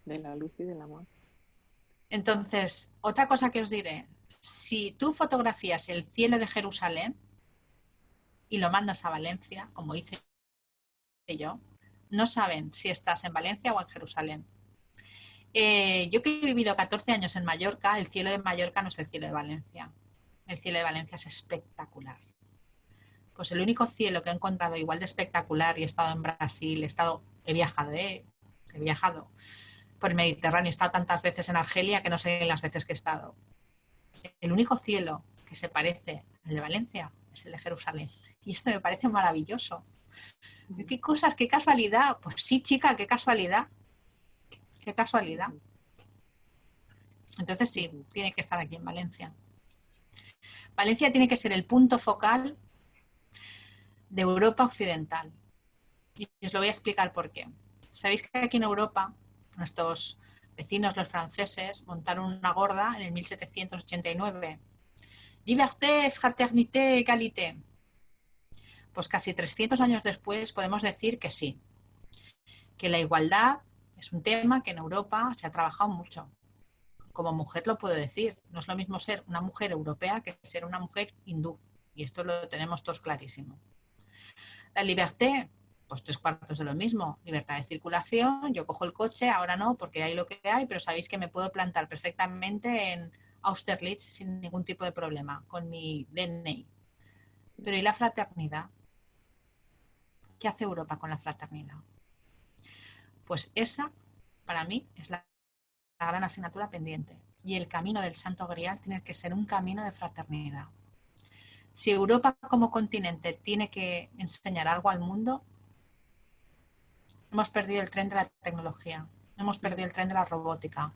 De la luz y del amor. Entonces, otra cosa que os diré, si tú fotografías el cielo de Jerusalén y lo mandas a Valencia, como hice yo, no saben si estás en Valencia o en Jerusalén. Yo que he vivido 14 años en Mallorca, el cielo de Mallorca no es el cielo de Valencia. El cielo de Valencia es espectacular. Pues el único cielo que he encontrado igual de espectacular, y he estado en Brasil, he viajado por el Mediterráneo, he estado tantas veces en Argelia que no sé las veces que he estado. El único cielo que se parece al de Valencia es el de Jerusalén. Y esto me parece maravilloso. ¿Qué cosas? ¿Qué casualidad? Pues sí, chica, qué casualidad. Qué casualidad. Entonces sí, tiene que estar aquí en Valencia. Valencia tiene que ser el punto focal de Europa occidental. Y os lo voy a explicar por qué. Sabéis que aquí en Europa, nuestros vecinos, los franceses, montaron una gorda en el 1789. Liberté, fraternité, égalité. Pues casi 300 años después podemos decir que sí, que la igualdad es un tema que en Europa se ha trabajado mucho. Como mujer lo puedo decir, no es lo mismo ser una mujer europea que ser una mujer hindú. Y esto lo tenemos todos clarísimo. La liberté, pues 3/4 de lo mismo. Libertad de circulación, yo cojo el coche, ahora no, porque hay lo que hay, pero sabéis que me puedo plantar perfectamente en Austerlitz sin ningún tipo de problema, con mi DNI. Pero ¿y la fraternidad? ¿Qué hace Europa con la fraternidad? Pues esa, para mí, es la gran asignatura pendiente. Y el camino del Santo Grial tiene que ser un camino de fraternidad. Si Europa como continente tiene que enseñar algo al mundo, hemos perdido el tren de la tecnología, hemos perdido el tren de la robótica,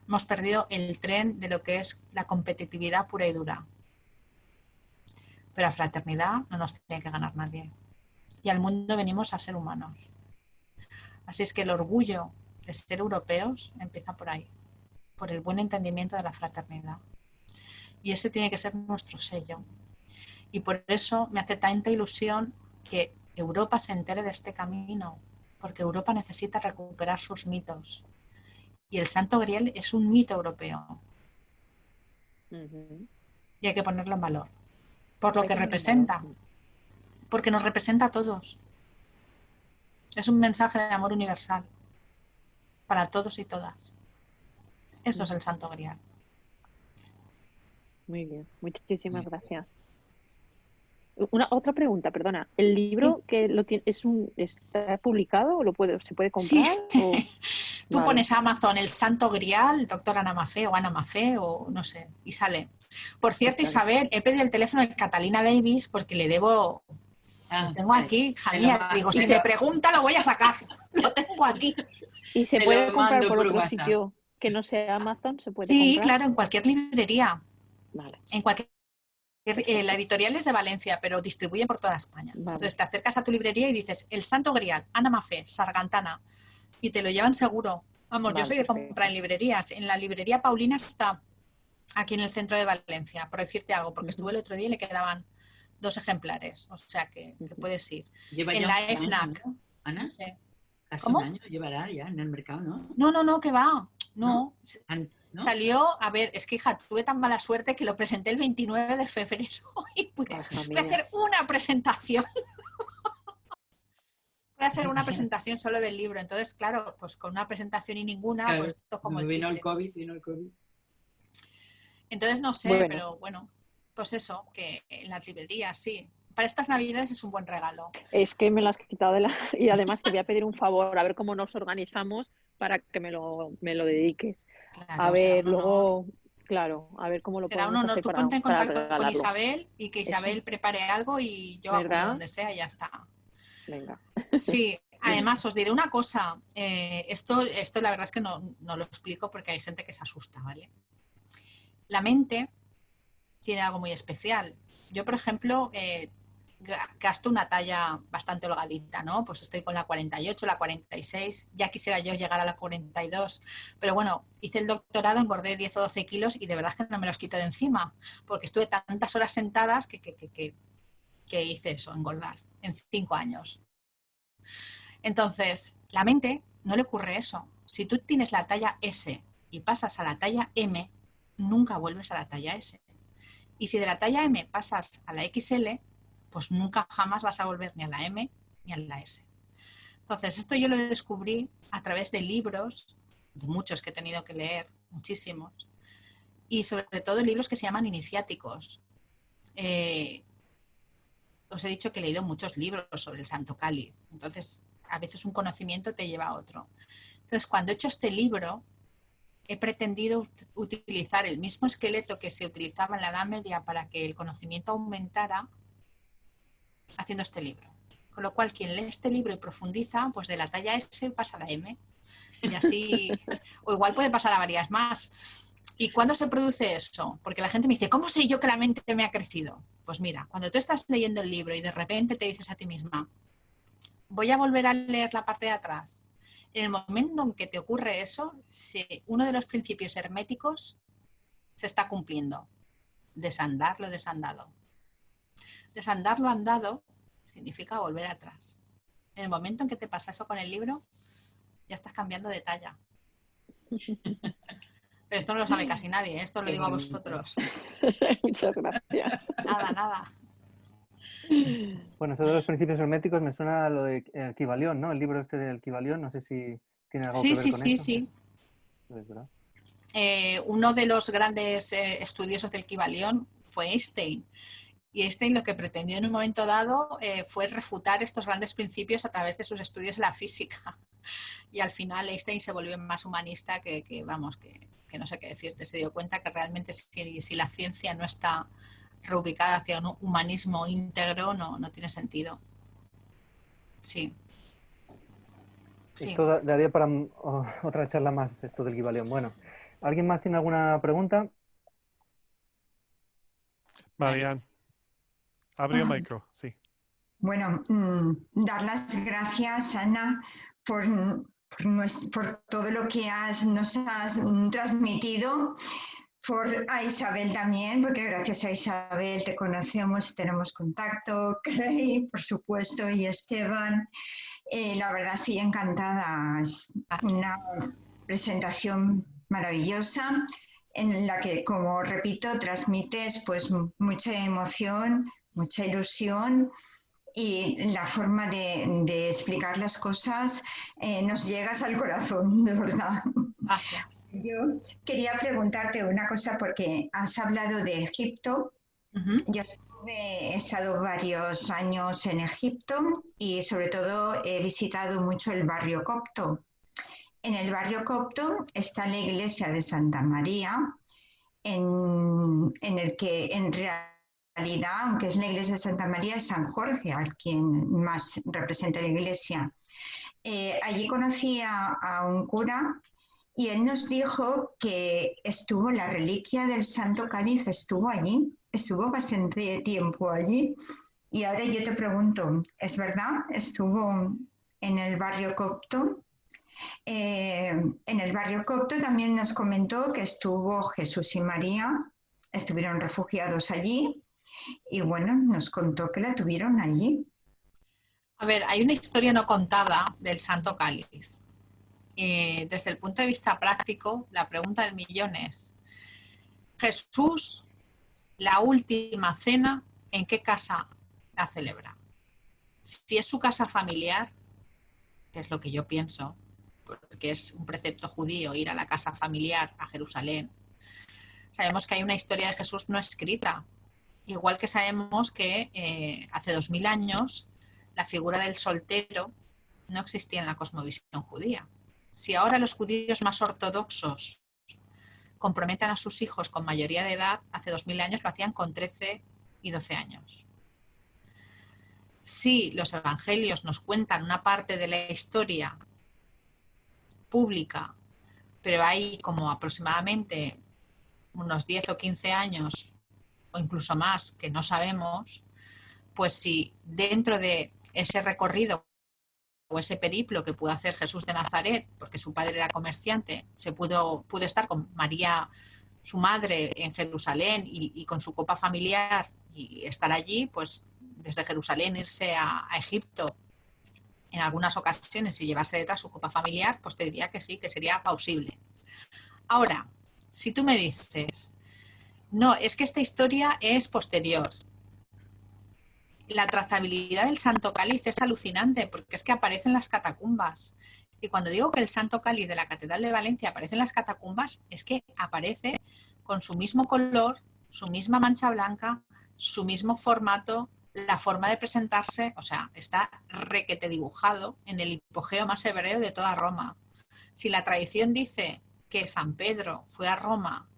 hemos perdido el tren de lo que es la competitividad pura y dura. Pero a fraternidad no nos tiene que ganar nadie. Y al mundo venimos a ser humanos. Así es que el orgullo de ser europeos empieza por ahí, por el buen entendimiento de la fraternidad. Y ese tiene que ser nuestro sello. Y por eso me hace tanta ilusión que Europa se entere de este camino, porque Europa necesita recuperar sus mitos. Y el Santo Grial es un mito europeo. Y hay que ponerlo en valor. Por lo que representa. Porque nos representa a todos. Es un mensaje de amor universal. Para todos y todas. Eso es el Santo Grial. Muy bien, muchísimas gracias. Otra pregunta, perdona. ¿El libro Sí. que lo tiene, está publicado o se puede comprar? Sí. O... Tú Vale. pones a Amazon el Santo Grial, doctor Ana Mafé o Ana Mafé o no sé, y sale. Por cierto, Pues Isabel, he pedido el teléfono de Catalina Davis porque le debo... Lo tengo aquí, hija mía. Digo, si me pregunta lo voy a sacar. Lo tengo aquí. ¿Y se Te puede lo comprar mando por por otro WhatsApp. sitio que no sea Amazon? ¿Se puede Sí, comprar? claro, en cualquier librería. Vale. En cualquier... La editorial es de Valencia, pero distribuye por toda España. Vale. Entonces te acercas a tu librería y dices, el Santo Grial, Ana Mafé, Sargantana, y te lo llevan seguro. Vamos, yo soy de comprar en librerías. En la librería Paulina está aquí en el centro de Valencia, por decirte algo, porque estuve el otro día y le quedaban 2 ejemplares, o sea que puedes ir. Lleva En ya la un año, FNAC. ¿no, Ana? No sé. Casi ¿Cómo? un año llevará ya en el mercado, ¿no? No, que va. No. ¿No? Salió, a ver, es que hija, tuve tan mala suerte que lo presenté el 29 de febrero y pude hacer una presentación. Pude hacer una presentación solo del libro. Entonces, claro, pues con una presentación y ninguna, Claro, pues esto es como el vino chiste. Vino el COVID. Entonces, no sé, pero bueno, pues eso, que en las librerías, sí. Para estas navidades es un buen regalo. Es que me lo has quitado de la... Y además te voy a pedir un favor, a ver cómo nos organizamos para que me lo dediques. Claro, a ver, será un honor. Luego, claro, a ver cómo lo Será un podemos honor. hacer Tú ponte en para contacto con regalarlo. Isabel y que Isabel Eso. prepare algo y yo acudo donde sea y ya está. Venga. Sí, además os diré una cosa. Esto la verdad es que no lo explico porque hay gente que se asusta, ¿vale? La mente tiene algo muy especial. Yo, por ejemplo, gasto una talla bastante holgadita, ¿no? Pues estoy con la 48, la 46, ya quisiera yo llegar a la 42, pero bueno, hice el doctorado, engordé 10 o 12 kilos y de verdad es que no me los quito de encima, porque estuve tantas horas sentadas que que hice eso, engordar, en 5 años. Entonces, la mente no le ocurre eso. Si tú tienes la talla S y pasas a la talla M, nunca vuelves a la talla S. Y si de la talla M pasas a la XL, pues nunca jamás vas a volver ni a la M ni a la S. Entonces, esto yo lo descubrí a través de libros, de muchos que he tenido que leer, muchísimos, y sobre todo libros que se llaman iniciáticos. Os he dicho que he leído muchos libros sobre el Santo Cáliz, entonces a veces un conocimiento te lleva a otro. Entonces, cuando he hecho este libro, he pretendido utilizar el mismo esqueleto que se utilizaba en la Edad Media para que el conocimiento aumentara haciendo este libro. Con lo cual, quien lee este libro y profundiza, pues de la talla S pasa a la M. Y así, o igual puede pasar a varias más. ¿Y cuándo se produce eso? Porque la gente me dice, ¿cómo sé yo que la mente me ha crecido? Pues mira, cuando tú estás leyendo el libro y de repente te dices a ti misma, voy a volver a leer la parte de atrás. En el momento en que te ocurre eso, uno de los principios herméticos se está cumpliendo. Desandar lo desandado. Desandar lo andado significa volver atrás. En el momento en que te pasa eso con el libro, ya estás cambiando de talla. Pero esto no lo sabe casi nadie, esto lo digo a vosotros. Muchas gracias. Nada. Bueno, eso de los principios herméticos me suena a lo de Kybalión, ¿no? El libro este del Kybalión, no sé si tiene algo que ver con eso. Sí. Es verdad. Uno de los grandes estudiosos del Kybalión fue Einstein. Y Einstein lo que pretendió en un momento dado fue refutar estos grandes principios a través de sus estudios de la física. Y al final Einstein se volvió más humanista que no sé qué decirte. Se dio cuenta que realmente si la ciencia no está reubicada hacia un humanismo íntegro, no tiene sentido. Sí. Esto daría para otra charla más, esto del Kybalión. Bueno, ¿alguien más tiene alguna pregunta? Marian, abre el micro, sí. Bueno, dar las gracias, Ana, por todo lo que nos has transmitido, a Isabel también, porque gracias a Isabel te conocemos, tenemos contacto, Clay, por supuesto, y Esteban. La verdad, sí, encantada. Es una presentación maravillosa en la que, como repito, transmites pues mucha emoción, mucha ilusión, y la forma de explicar las cosas nos llegas al corazón, de verdad. Gracias. Yo quería preguntarte una cosa porque has hablado de Egipto. Yo he estado varios años en Egipto y sobre todo he visitado mucho el barrio copto. En el barrio copto está la iglesia de Santa María, en el que en realidad, aunque es la iglesia de Santa María, es San Jorge al quien más representa la iglesia. Allí conocí a un cura y él nos dijo que la reliquia del Santo Cáliz estuvo allí, estuvo bastante tiempo allí. Y ahora yo te pregunto, ¿es verdad? ¿Estuvo en el barrio copto? En el barrio copto también nos comentó que estuvo Jesús y María, estuvieron refugiados allí y bueno, nos contó que la tuvieron allí. A ver, hay una historia no contada del Santo Cáliz. Desde el punto de vista práctico, la pregunta del millón es, Jesús, la última cena, ¿en qué casa la celebra? Si es su casa familiar, que es lo que yo pienso, porque es un precepto judío ir a la casa familiar a Jerusalén, sabemos que hay una historia de Jesús no escrita, igual que sabemos que hace 2000 años la figura del soltero no existía en la cosmovisión judía. Si ahora los judíos más ortodoxos comprometen a sus hijos con mayoría de edad, hace 2000 años lo hacían con 13 y 12 años. Si los evangelios nos cuentan una parte de la historia pública, pero hay como aproximadamente unos 10 o 15 años o incluso más que no sabemos, pues si dentro de ese recorrido o ese periplo que pudo hacer Jesús de Nazaret, porque su padre era comerciante, pudo estar con María, su madre, en Jerusalén y con su copa familiar y estar allí, pues desde Jerusalén irse a Egipto en algunas ocasiones y llevarse detrás su copa familiar, pues te diría que sí, que sería plausible. Ahora, si tú me dices, no, es que esta historia es posterior, la trazabilidad del Santo Cáliz es alucinante porque es que aparece en las catacumbas. Y cuando digo que el Santo Cáliz de la Catedral de Valencia aparece en las catacumbas, es que aparece con su mismo color, su misma mancha blanca, su mismo formato, la forma de presentarse, o sea, está requete dibujado en el hipogeo más hebreo de toda Roma. Si la tradición dice que San Pedro fue a Roma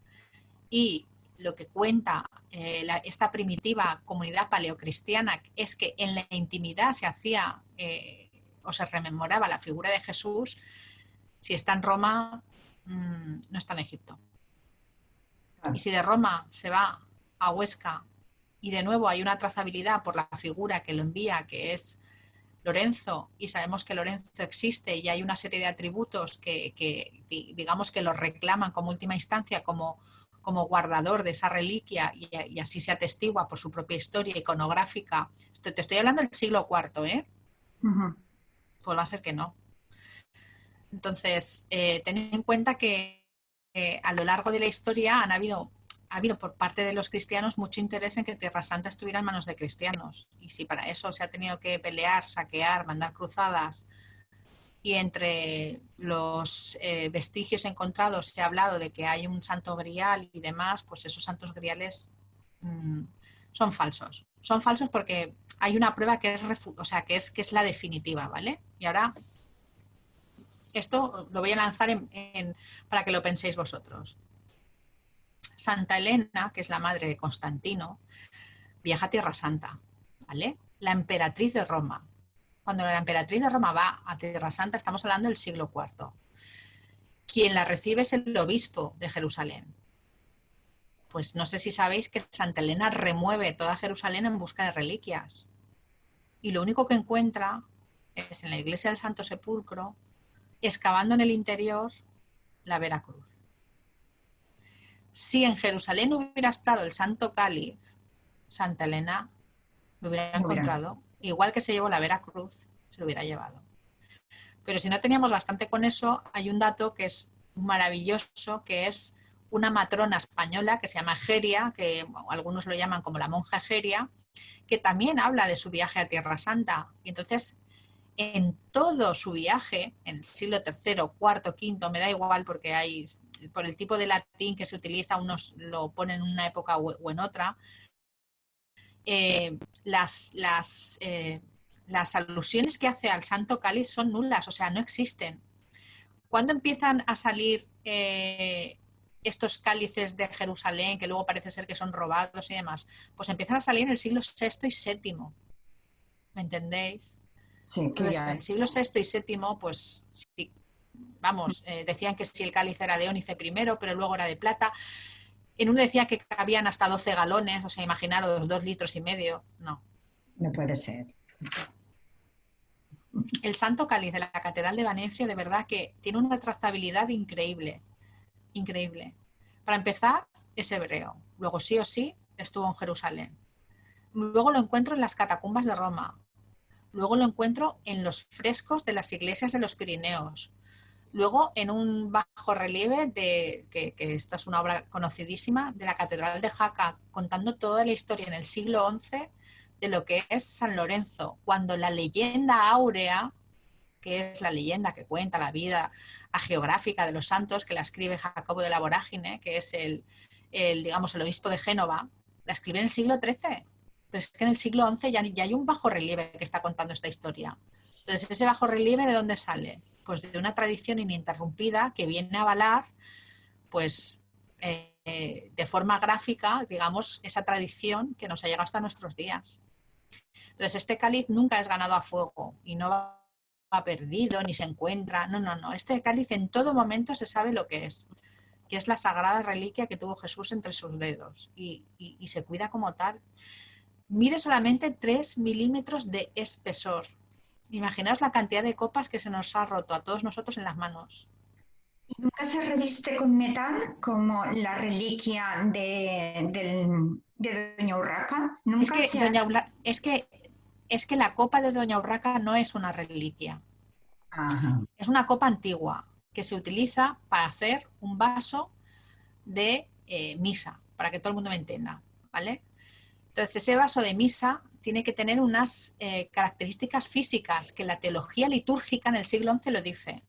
y lo que cuenta esta primitiva comunidad paleocristiana es que en la intimidad se hacía o se rememoraba la figura de Jesús, si está en Roma, no está en Egipto. Y si de Roma se va a Huesca y de nuevo hay una trazabilidad por la figura que lo envía, que es Lorenzo, y sabemos que Lorenzo existe y hay una serie de atributos que digamos que lo reclaman como última instancia, como guardador de esa reliquia, y así se atestigua por su propia historia iconográfica. Te estoy hablando del siglo IV, ¿eh? Pues va a ser que no. Entonces, ten en cuenta que a lo largo de la historia ha habido por parte de los cristianos mucho interés en que Tierra Santa estuviera en manos de cristianos. Y si para eso se ha tenido que pelear, saquear, mandar cruzadas, y entre los vestigios encontrados se ha hablado de que hay un santo grial y demás, pues esos santos griales son falsos. Son falsos porque hay una prueba que es la definitiva, ¿vale? Y ahora esto lo voy a lanzar para que lo penséis vosotros. Santa Elena, que es la madre de Constantino, viaja a Tierra Santa, ¿vale? La emperatriz de Roma. Cuando la emperatriz de Roma va a Tierra Santa, estamos hablando del siglo IV. Quien la recibe es el obispo de Jerusalén. Pues no sé si sabéis que Santa Elena remueve toda Jerusalén en busca de reliquias. Y lo único que encuentra es en la iglesia del Santo Sepulcro, excavando en el interior, la Vera Cruz. Si en Jerusalén hubiera estado el Santo Cáliz, Santa Elena lo hubiera encontrado, igual que se llevó la Vera Cruz, se lo hubiera llevado. Pero si no teníamos bastante con eso, hay un dato que es maravilloso, que es una matrona española que se llama Egeria, que algunos lo llaman como la monja Egeria, que también habla de su viaje a Tierra Santa. Y entonces, en todo su viaje, en el siglo III, IV, V, me da igual porque hay, por el tipo de latín que se utiliza, unos lo ponen en una época o en otra, las alusiones que hace al Santo Cáliz son nulas, o sea, no existen. ¿Cuándo empiezan a salir estos cálices de Jerusalén, que luego parece ser que son robados y demás? Pues empiezan a salir en el siglo VI y VII. ¿Me entendéis? Sí, entonces, en el siglo VI y VII, pues sí, vamos, decían que si el cáliz era de ónice primero, pero luego era de plata. En uno decía que cabían hasta 12 galones, o sea, imaginaros, 2,5 litros. No. No puede ser. El Santo Cáliz de la Catedral de Valencia, de verdad que tiene una trazabilidad increíble. Increíble. Para empezar, es hebreo. Luego, sí o sí, estuvo en Jerusalén. Luego lo encuentro en las catacumbas de Roma. Luego lo encuentro en los frescos de las iglesias de los Pirineos. Luego en un bajo relieve, que esta es una obra conocidísima, de la Catedral de Jaca, contando toda la historia en el siglo XI de lo que es San Lorenzo, cuando la leyenda áurea, que es la leyenda que cuenta la vida hagiográfica de los santos, que la escribe Jacobo de la Vorágine, que es el obispo de Génova, la escribe en el siglo XIII. Pero es que en el siglo XI ya hay un bajo relieve que está contando esta historia. Entonces, ¿ese bajo relieve de dónde sale? Pues de una tradición ininterrumpida que viene a avalar, pues, de forma gráfica, digamos, esa tradición que nos ha llegado hasta nuestros días. Entonces, este cáliz nunca es ganado a fuego y no va perdido ni se encuentra. No. Este cáliz en todo momento se sabe lo que es la sagrada reliquia que tuvo Jesús entre sus dedos y se cuida como tal. Mide solamente 3 milímetros de espesor. Imaginaos la cantidad de copas que se nos ha roto a todos nosotros en las manos. ¿Nunca se reviste con metal como la reliquia del de Doña Urraca? Es Nunca que, se ha... es que la copa de Doña Urraca no es una reliquia. Ajá. Es una copa antigua que se utiliza para hacer un vaso de misa, para que todo el mundo me entienda, ¿vale? Entonces, ese vaso de misa tiene que tener unas características físicas que la teología litúrgica en el siglo XI lo dice.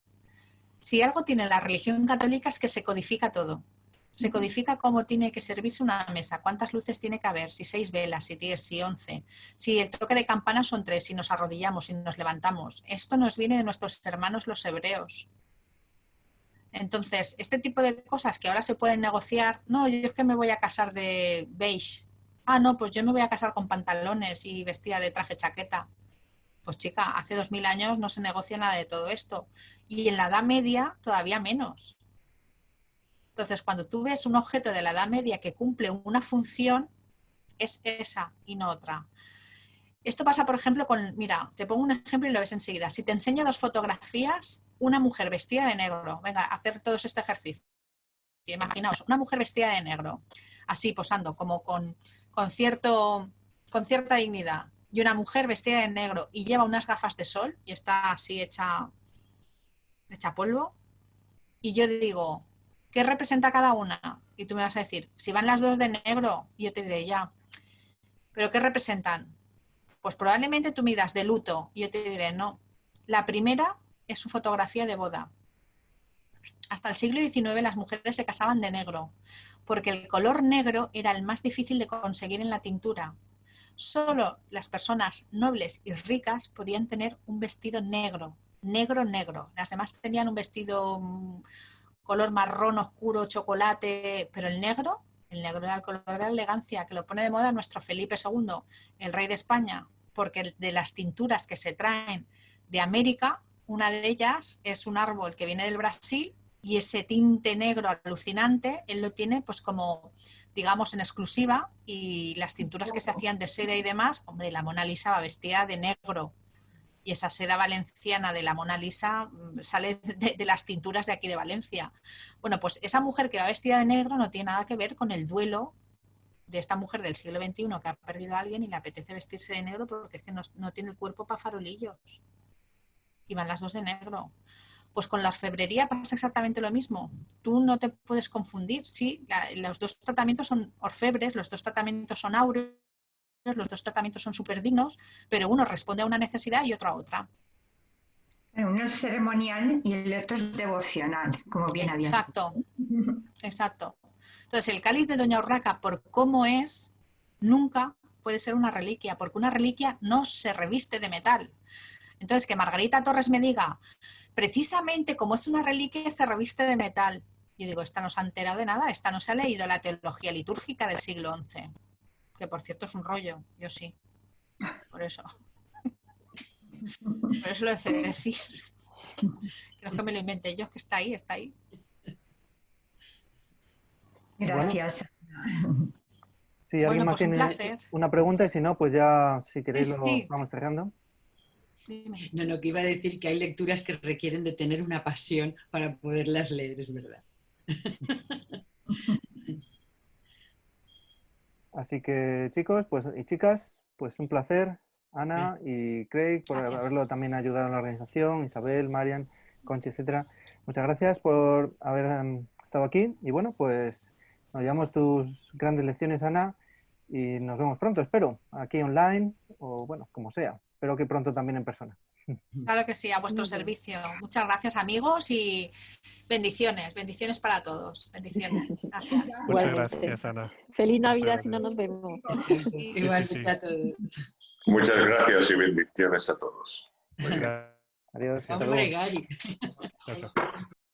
Si algo tiene la religión católica es que se codifica todo. Se codifica cómo tiene que servirse una mesa, cuántas luces tiene que haber, si 6 velas, si 10, si 11, si el toque de campana son 3, si nos arrodillamos, si nos levantamos. Esto nos viene de nuestros hermanos los hebreos. Entonces, este tipo de cosas que ahora se pueden negociar, no, yo es que me voy a casar de beige. Ah, no, pues yo me voy a casar con pantalones y vestida de traje chaqueta. Pues chica, hace 2000 años no se negocia nada de todo esto. Y en la Edad Media todavía menos. Entonces, cuando tú ves un objeto de la Edad Media que cumple una función, es esa y no otra. Esto pasa, por ejemplo, con... Mira, te pongo un ejemplo y lo ves enseguida. Si te enseño 2 fotografías, una mujer vestida de negro. Venga, a hacer todo este ejercicio. Imaginaos, una mujer vestida de negro, así posando, como con cierta dignidad. Y una mujer vestida de negro y lleva unas gafas de sol y está así hecha polvo. Y yo digo, ¿qué representa cada una? Y tú me vas a decir, si van las 2 de negro, y yo te diré ya. ¿Pero qué representan? Pues probablemente tú miras de luto y yo te diré, no. La primera es su fotografía de boda. Hasta el siglo XIX las mujeres se casaban de negro, porque el color negro era el más difícil de conseguir en la tintura. Solo las personas nobles y ricas podían tener un vestido negro, negro. Las demás tenían un vestido color marrón oscuro, chocolate, pero el negro era el color de la elegancia, que lo pone de moda nuestro Felipe II, el rey de España, porque de las tinturas que se traen de América, una de ellas es un árbol que viene del Brasil y ese tinte negro alucinante, él lo tiene pues como, digamos, en exclusiva, y las tinturas que se hacían de seda y demás, hombre, la Mona Lisa va vestida de negro. Y esa seda valenciana de la Mona Lisa sale de las tinturas de aquí de Valencia. Bueno, pues esa mujer que va vestida de negro no tiene nada que ver con el duelo de esta mujer del siglo XXI que ha perdido a alguien y le apetece vestirse de negro porque es que no tiene el cuerpo para farolillos. Y van las 2 de negro. Pues con la orfebrería pasa exactamente lo mismo. Tú no te puedes confundir. Sí, los 2 tratamientos son orfebres, los 2 tratamientos son áureos, los 2 tratamientos son súper dignos, pero uno responde a una necesidad y otro a otra. Uno es ceremonial y el otro es devocional, como bien había dicho. Exacto. Entonces, el cáliz de Doña Urraca, por cómo es, nunca puede ser una reliquia, porque una reliquia no se reviste de metal. Entonces, que Margarita Torres me diga, precisamente como es una reliquia, se reviste de metal. Yo digo, esta no se ha enterado de nada, esta no se ha leído la teología litúrgica del siglo XI. Que por cierto es un rollo, yo sí. Por eso. Por eso lo he de decir. Creo que me lo inventé yo, que está ahí, está ahí. Gracias. Bueno, si alguien más pues tiene una pregunta, y si no, pues ya, si queréis, Sí. lo vamos cerrando. Dime. No, que iba a decir que hay lecturas que requieren de tener una pasión para poderlas leer, es verdad. Así que, chicos, pues, y chicas, pues un placer, Ana y Craig, por haberlo también ayudado en la organización, Isabel, Marian, Conchi, etcétera. Muchas gracias por haber estado aquí. Y bueno, pues nos llevamos tus grandes lecciones, Ana, y nos vemos pronto, espero, aquí online o bueno, como sea. Espero que pronto también en persona. Claro que sí, a vuestro servicio. Muchas gracias, amigos, y bendiciones para todos. Bendiciones. Gracias. Muchas gracias, Ana. Feliz Navidad si no nos vemos. Igualmente a todos. Muchas gracias y bendiciones a todos. Adiós. Hombre, Gary. Chao, chao.